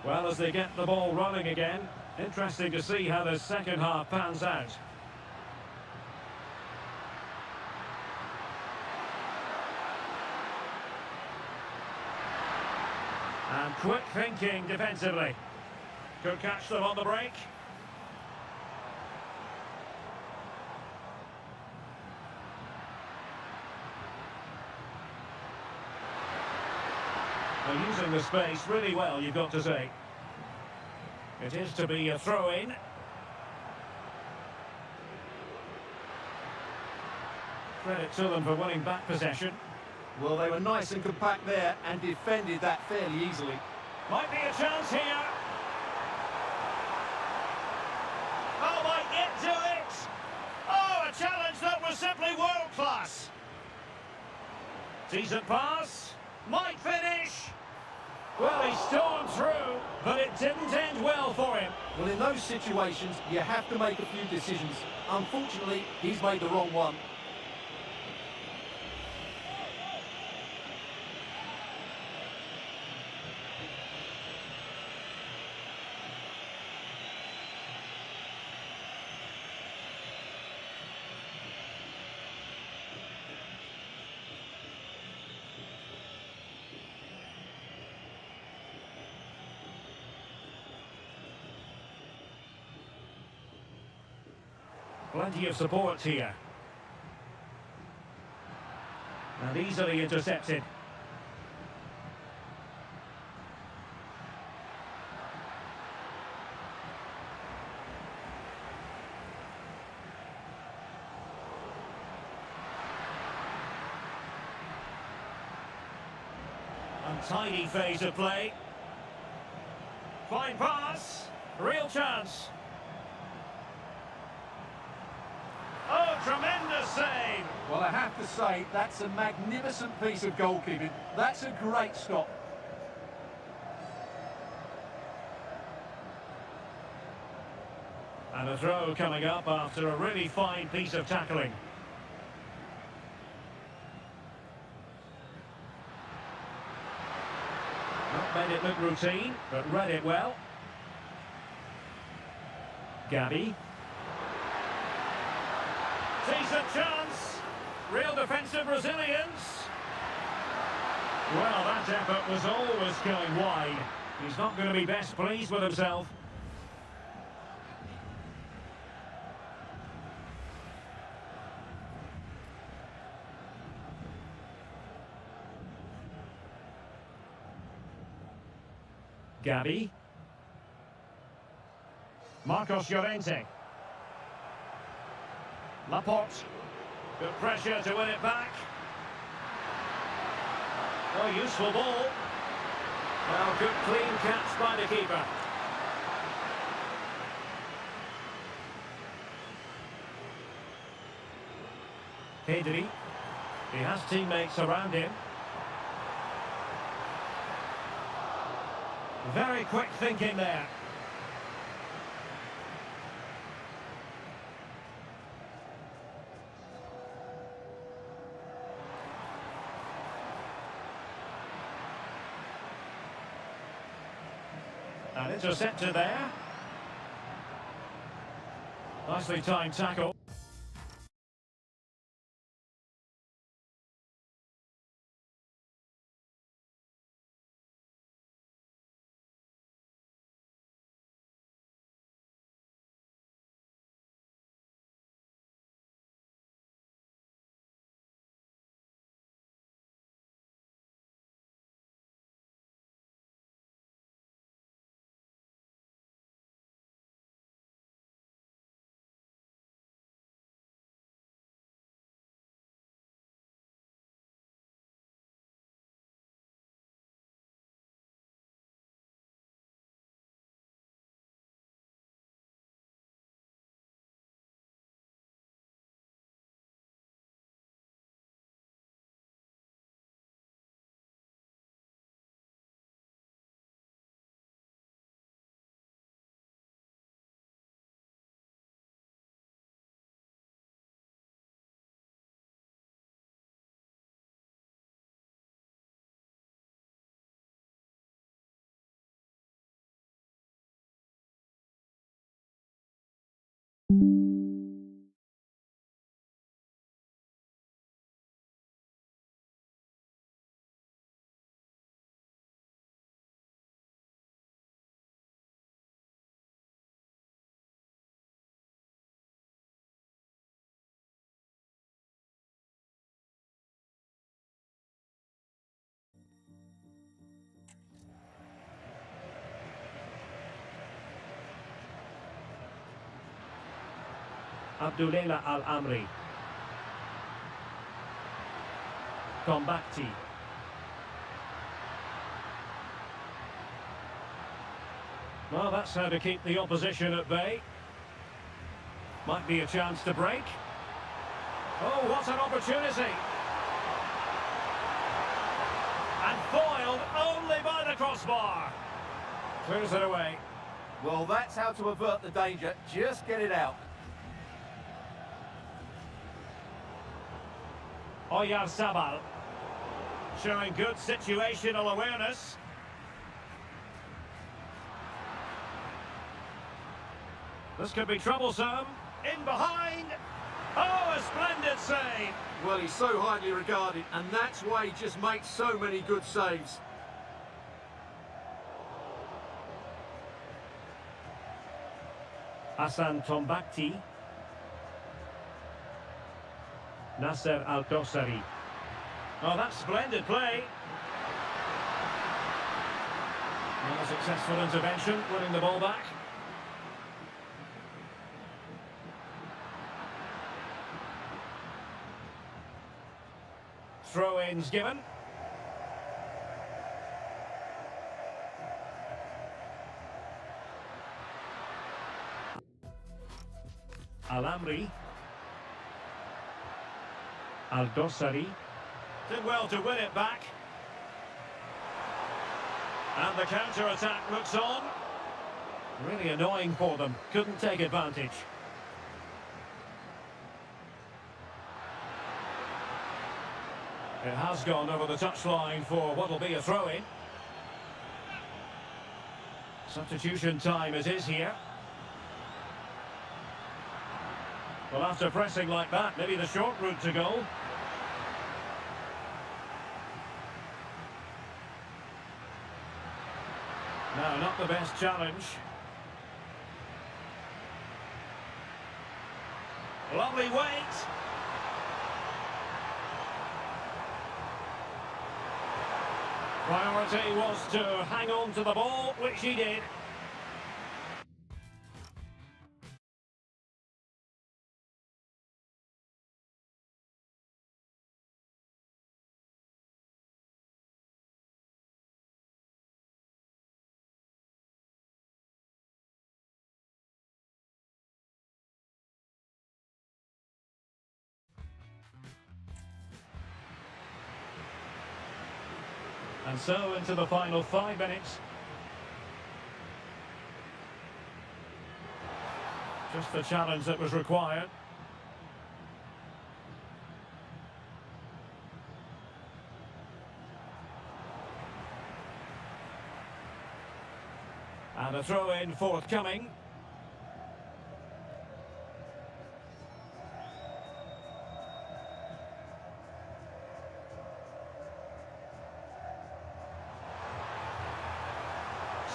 Well, as they get the ball rolling again, interesting to see how the second half pans out. And quick thinking defensively. Could catch them on the break. They're using the space really well, you've got to say. It is to be a throw-in. Credit to them for winning back possession. Well, they were nice and compact there and defended that fairly easily. Might be a chance here. Oh, might get to it. Oh, a challenge that was simply world-class. Decent pass. Might finish. Well, he stormed through, but it didn't end well for him. Well, in those situations, you have to make a few decisions. Unfortunately, he's made the wrong one. Plenty of support here. And easily intercepted. Untidy phase of play. Fine pass. Real chance. Oh, tremendous save! Well, I have to say, that's a magnificent piece of goalkeeping. That's a great stop. And a throw coming up after a really fine piece of tackling. Not made it look routine, but read it well. Gabby. Decent chance. Real defensive resilience. Well, that effort was always going wide. He's not going to be best pleased with himself. Gabby. Marcos Llorente. Laporte. Good pressure to win it back. Oh, useful ball. Well, good clean catch by the keeper. Pedri. He has teammates around him. Very quick thinking there. And intercepted there. Nicely timed tackle. Abdullah Al-Amri. Tombakti. Well, that's how to keep the opposition at bay. Might be a chance to break. Oh, what an opportunity! And foiled only by the crossbar. Clears it away. Well, that's how to avert the danger. Just get it out. Oyarzabal. Showing good situational awareness. This could be troublesome. In behind. Oh, a splendid save. Well, he's so highly regarded, and that's why he just makes so many good saves. Hassan Tombakti. Nasser Al-Dosari. Oh, that's splendid play. Well, a successful intervention, winning the ball back. Throw-ins given. Al-Amri. Al-Dosari. Did well to win it back. And the counter-attack looks on. Really annoying for them. Couldn't take advantage. It has gone over the touchline for what will be a throw-in. Substitution time it is here. Well, after pressing like that, maybe the short route to goal. No, not the best challenge. Lovely weight. Priority was to hang on to the ball, which he did. And so into the final 5 minutes. Just the challenge that was required. And a throw-in forthcoming.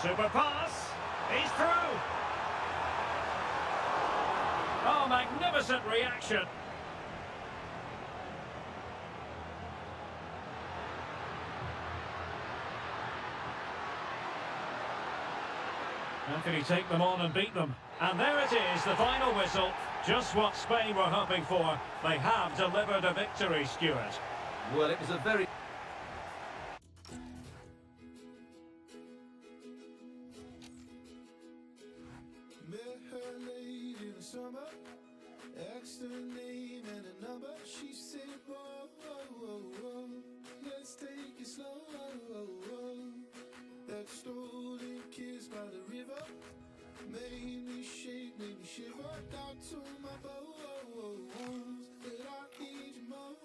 Super pass. He's through. Oh, magnificent reaction. How can he take them on and beat them? And there it is, the final whistle. Just what Spain were hoping for. They have delivered a victory, Stuart. Well, it was a very... Met her late in the summer, asked her name and a number. She said, whoa, whoa, whoa, whoa, let's take it slow. Whoa, whoa. That stolen kiss by the river made me shake, made me shiver. Down to my bones that I need you more.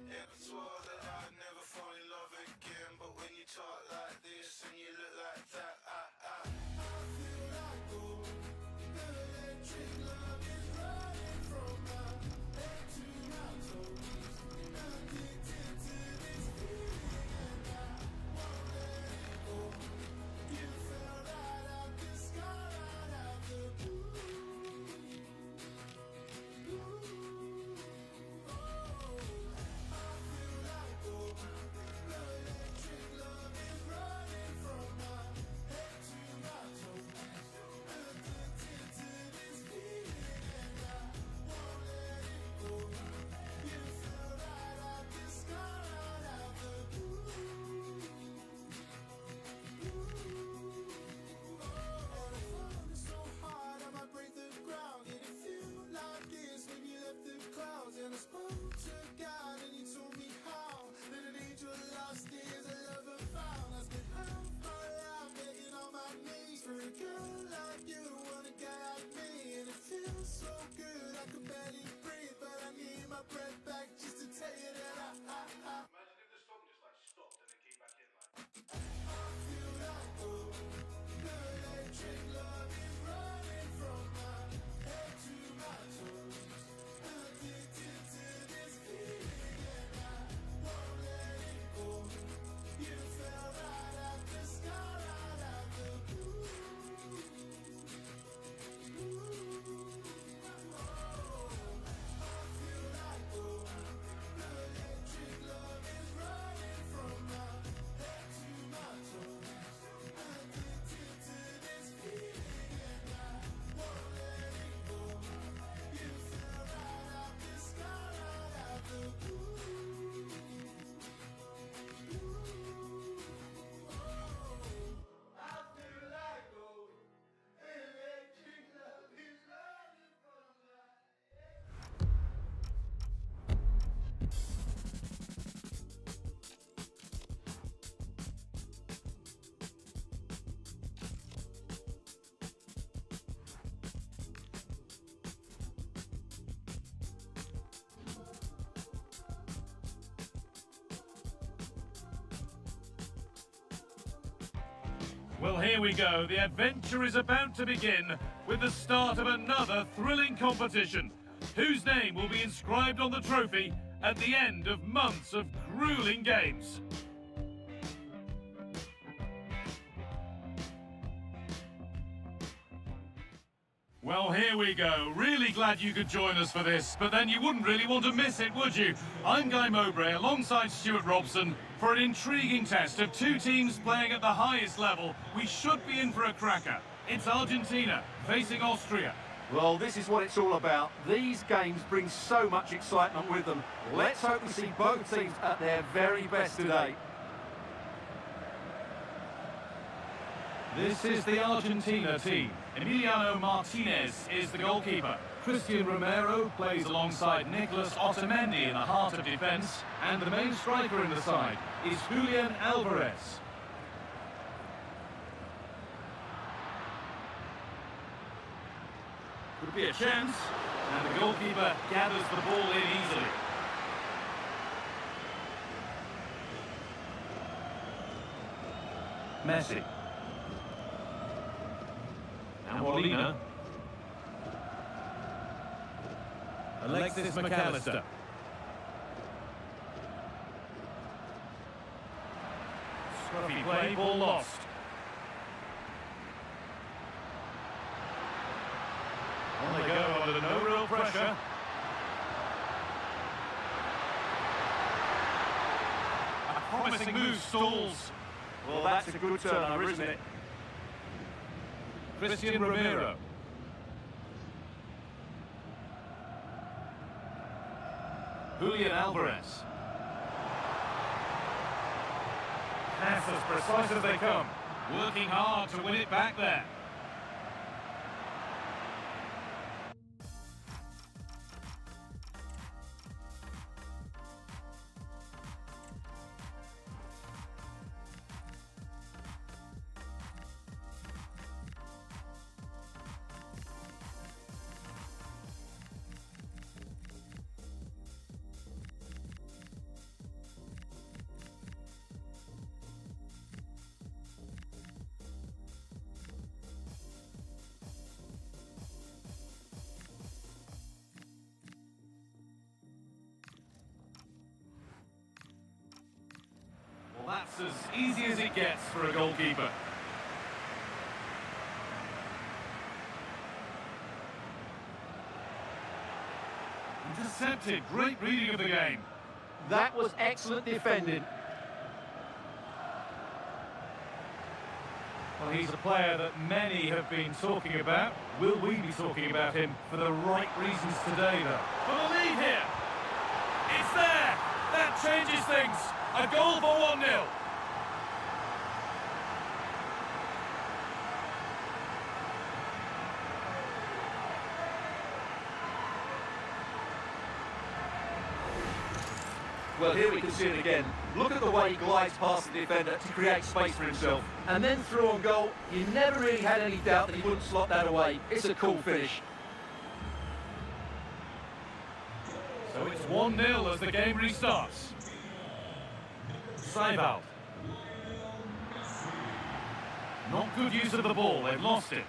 And I swore that I'd never fall in love again, but when you talk like this and you look like that, I feel like gold. The electric love is running from my head to my toes, and I'm addicted to this feeling, and I won't let it go. You fell right out the sky, right out the blue. Well, here we go. The adventure is about to begin with the start of another thrilling competition. Whose name will be inscribed on the trophy at the end of months of grueling games? Well, here we go. Really glad you could join us for this, but then you wouldn't really want to miss it, would you? I'm Guy Mowbray alongside Stuart Robson for an intriguing test of two teams playing at the highest level. We should be in for a cracker. It's Argentina facing Austria. Well, this is what it's all about. These games bring so much excitement with them. Let's hope we see both teams at their very best today. This is the Argentina team. Emiliano Martinez is the goalkeeper. Christian Romero plays alongside Nicolas Otamendi in the heart of defence. And the main striker in the side is Julian Alvarez. Could be a chance. And the goalkeeper gathers the ball in easily. Messi. Molina. Alexis McAllister. Scruffy play, ball lost. On they go under no real pressure. A promising move stalls. Well, that's a good turnover, isn't it? Christian Romero. Julian Alvarez. Pass as precise as they come. Working hard to win it back there. Well, that's as easy as it gets for a goalkeeper. Intercepted, great reading of the game. That was excellent defending. Well, he's a player that many have been talking about. Will we be talking about him for the right reasons today, though? For the lead here! It's there! That changes things! A goal for 1-0. Well, here we can see it again. Look at the way he glides past the defender to create space for himself. And then through on goal, you never really had any doubt that he wouldn't slot that away. It's a cool finish. So it's 1-0 as the game restarts. Seibald. Not good use of the ball, they've lost it.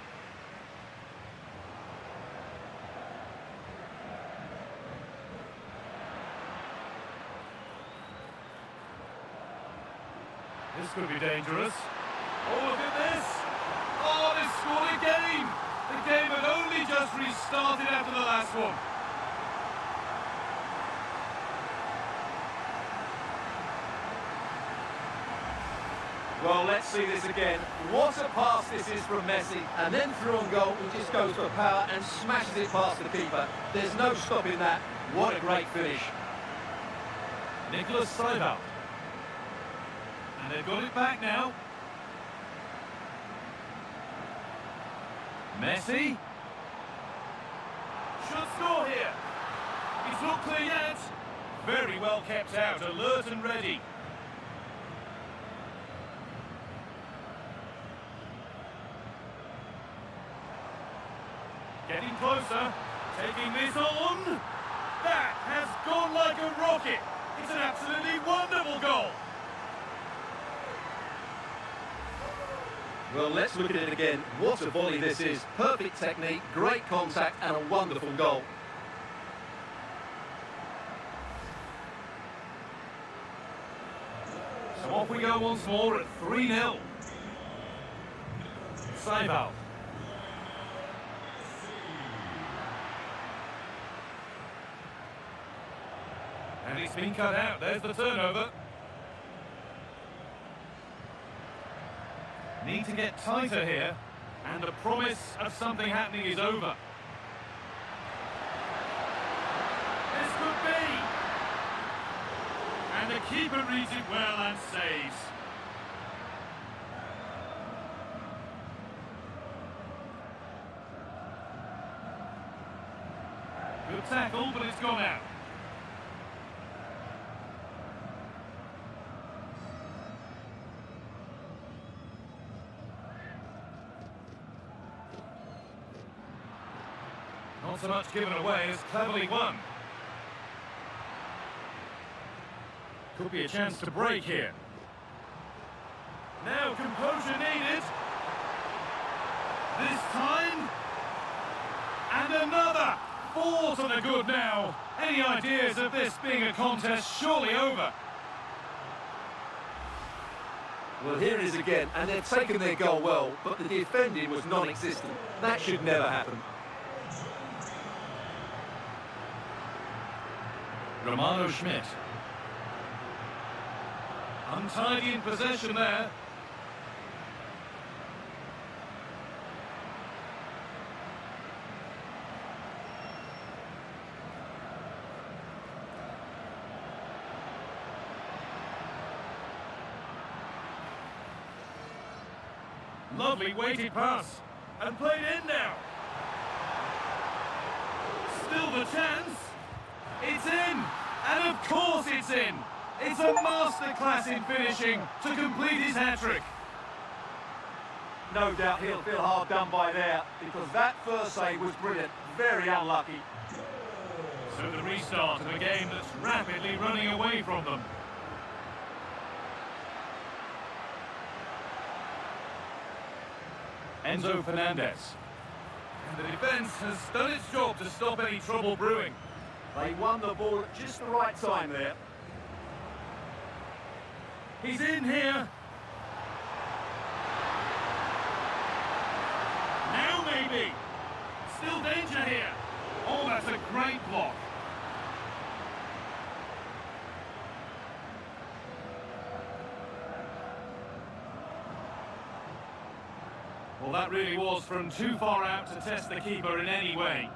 This could be dangerous. Oh, look at this! Oh, they scored again! The game had only just restarted after the last one. Well, let's see this again. What a pass this is from Messi. And then through on goal, he just goes for power and smashes it past the keeper. There's no stopping that. What a great finish. Nicolas Seibald. And they've got it back now. Messi. Should score here. He's not clear yet. Very well kept out, alert and ready. Getting closer, taking this on. That has gone like a rocket. It's an absolutely wonderful goal. Well, let's look at it again. What a volley this is. Perfect technique, great contact and a wonderful goal. So off we go once more at 3-0. Saibal. And it's been cut out. There's the turnover. Need to get tighter here. And the promise of something happening is over. This could be. And the keeper reads it well and saves. Good tackle, but it's gone out. Not so much given away as cleverly won. Could be a chance to break here. Now composure needed. This time. And another. 4 to the good now. Any ideas of this being a contest surely over? Well, here it is again, and they've taken their goal well, but the defending was non-existent. That should never happen. Romano Schmidt. Untidy in possession there. Lovely weighted pass. And played in now. Still the chance. It's in. And of course it's in. It's a masterclass in finishing to complete his hat-trick. No doubt he'll feel hard done by there, because that first save was brilliant. Very unlucky. So the restart of a game that's rapidly running away from them. Enzo Fernandez. And the defence has done its job to stop any trouble brewing. They won the ball at just the right time there. He's in here. Now maybe. Still danger here. Oh, that's a great block. Well, that really was from too far out to test the keeper in any way.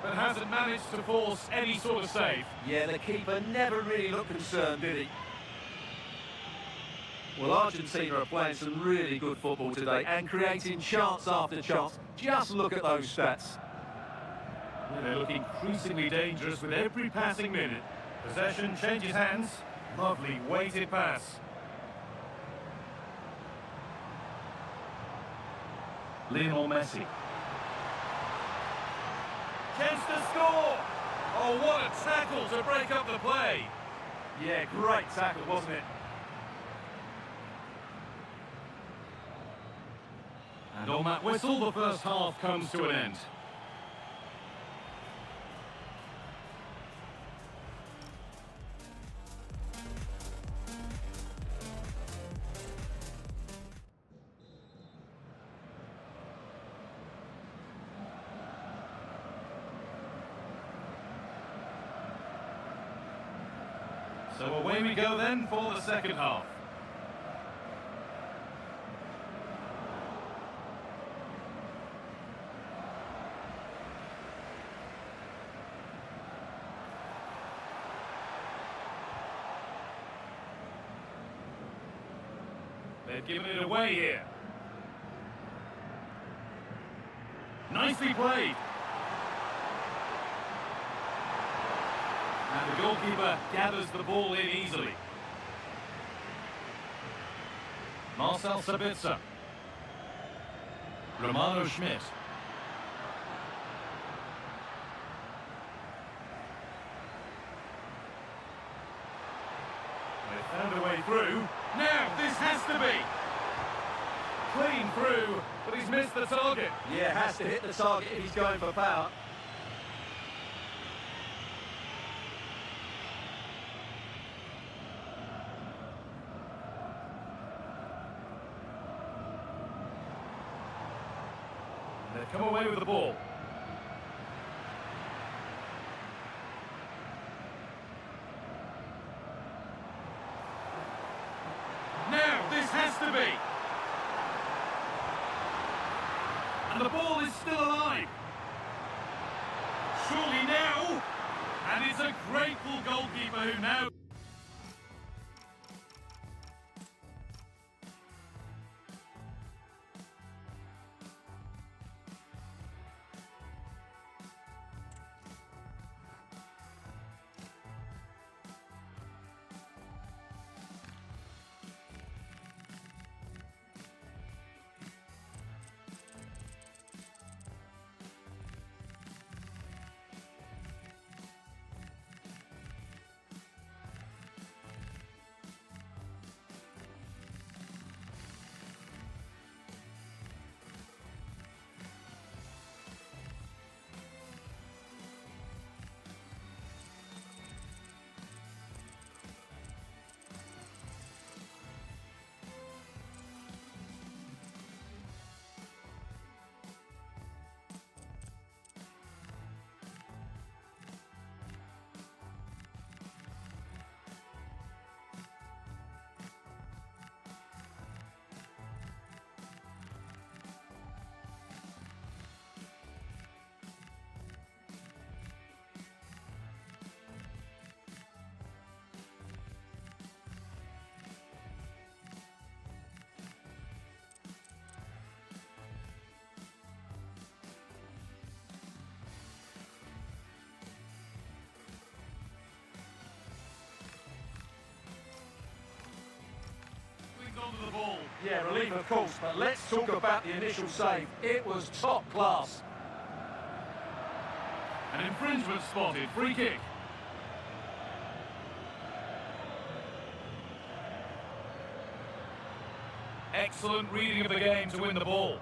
But hasn't managed to force any sort of save. Yeah, the keeper never really looked concerned, did he? Well, Argentina are playing some really good football today and creating chance after chance. Just look at those stats. They look increasingly dangerous with every passing minute. Possession changes hands. Lovely weighted pass. Lionel Messi. Chance to score! Oh, what a tackle to break up the play! Yeah, great tackle, wasn't it? And on that whistle, the first half comes to an end. So away we go then for the second half. They've given it away here. Nicely played. And the goalkeeper gathers the ball in easily. Marcel Sabitzer. Romano Schmidt. to hit the target if he's going for power. They've come away with the ball. Now, this has to be. And the ball is still alive. Surely now. And it's a grateful goalkeeper who now... onto the ball. Yeah, relief of course, but let's talk about the initial save. It was top class. An infringement spotted. Free kick. Excellent reading of the game to win the ball.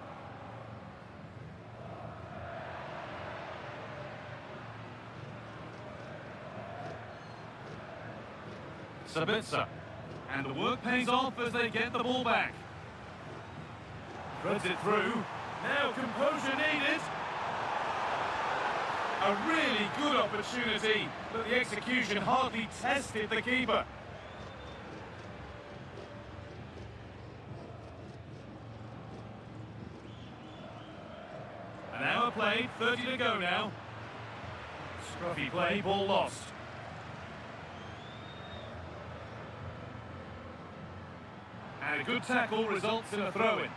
Sabitzer. And the work pays off as they get the ball back. Threads it through. Now composure needed. A really good opportunity, but the execution hardly tested the keeper. An hour played, 30 to go now. Scruffy play, ball lost. And a good tackle results in a throw-in.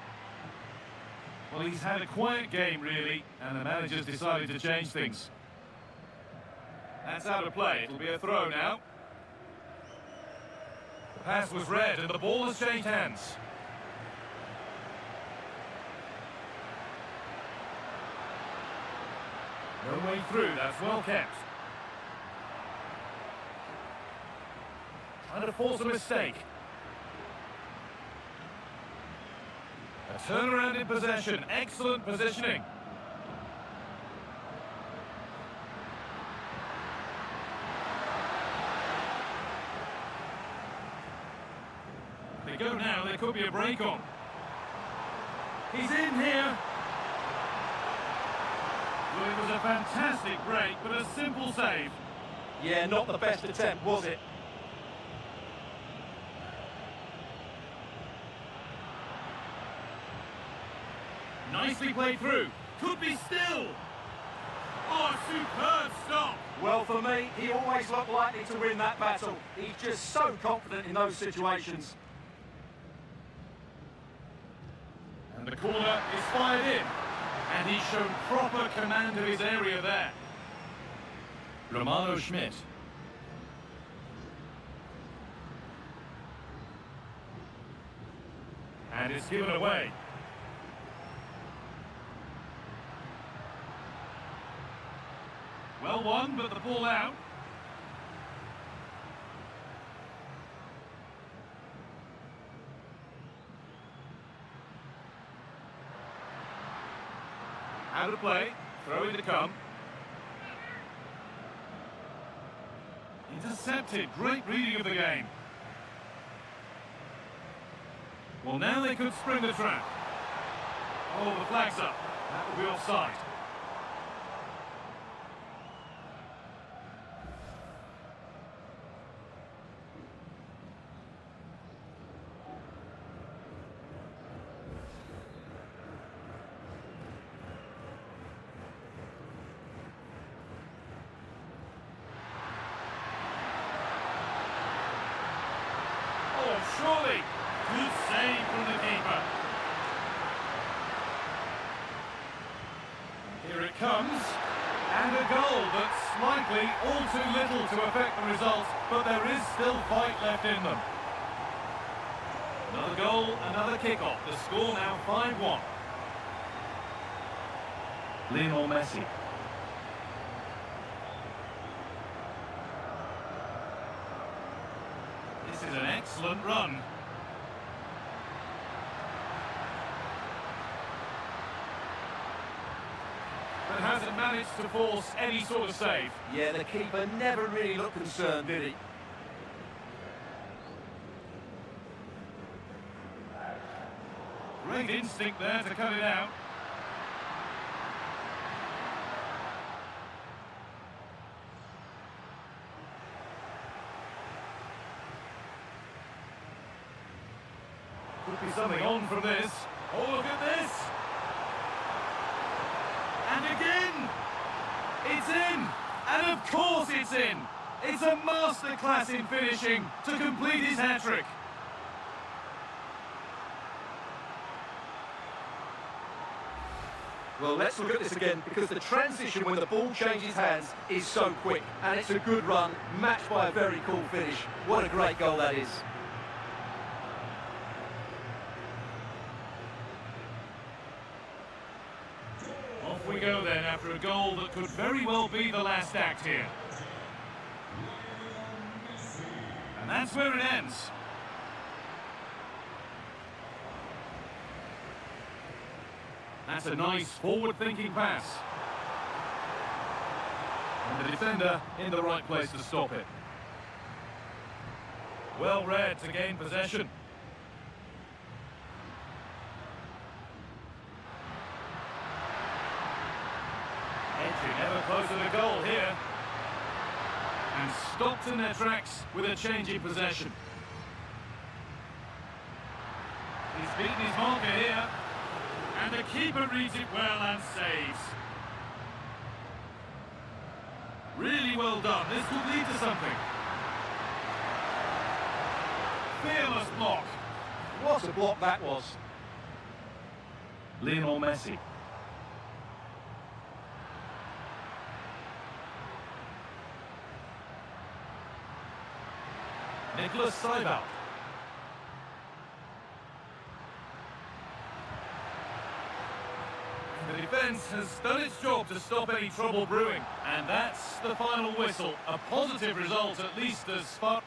Well, he's had a quiet game, really, and the manager's decided to change things. That's out of play. It'll be a throw now. The pass was read, and the ball has changed hands. No way through. That's well kept. Trying to force a mistake. A turnaround in possession. Excellent positioning. They go now. There could be a break on. He's in here. Well, it was a fantastic break, but a simple save. Yeah, not the best attempt, was it? Nicely played through. Could be still. Oh, superb stop. Well, for me, he always looked likely to win that battle. He's just so confident in those situations. And the corner is fired in. And he's shown proper command of his area there. Romano Schmidt. And it's given away. Well won, but the ball out. Out of play. Throw in to come. Intercepted. Great reading of the game. Well, now they could spring the trap. Oh, the flag's up. That will be offside. Oh, surely. Good save from the keeper. Here it comes. And a goal that's slightly all too little to affect the result, but there is still fight left in them. Another goal, another kick-off. The score now 5-1. Lionel Messi. This is an excellent run. But hasn't managed to force any sort of save. Yeah, the keeper never really looked concerned, did he? Great instinct there to cut it out. Could be something on from this. Oh, look at this! And again! It's in! And of course it's in! It's a masterclass in finishing to complete his hat-trick. Well, let's look at this again, because the transition when the ball changes hands is so quick. And it's a good run, matched by a very cool finish. What a great goal that is. Off we go then after a goal that could very well be the last act here. And that's where it ends. That's a nice forward-thinking pass. And the defender in the right place to stop it. Well read to gain possession. Entering ever closer to goal here. And stopped in their tracks with a change in possession. He's beaten his marker here. And the keeper reads it well and saves. Really well done. This could lead to something. Fearless block. What a block that was. Lionel Messi. Nicholas Seibel. The defence has done its job to stop any trouble brewing. And that's the final whistle. A positive result, at least as far...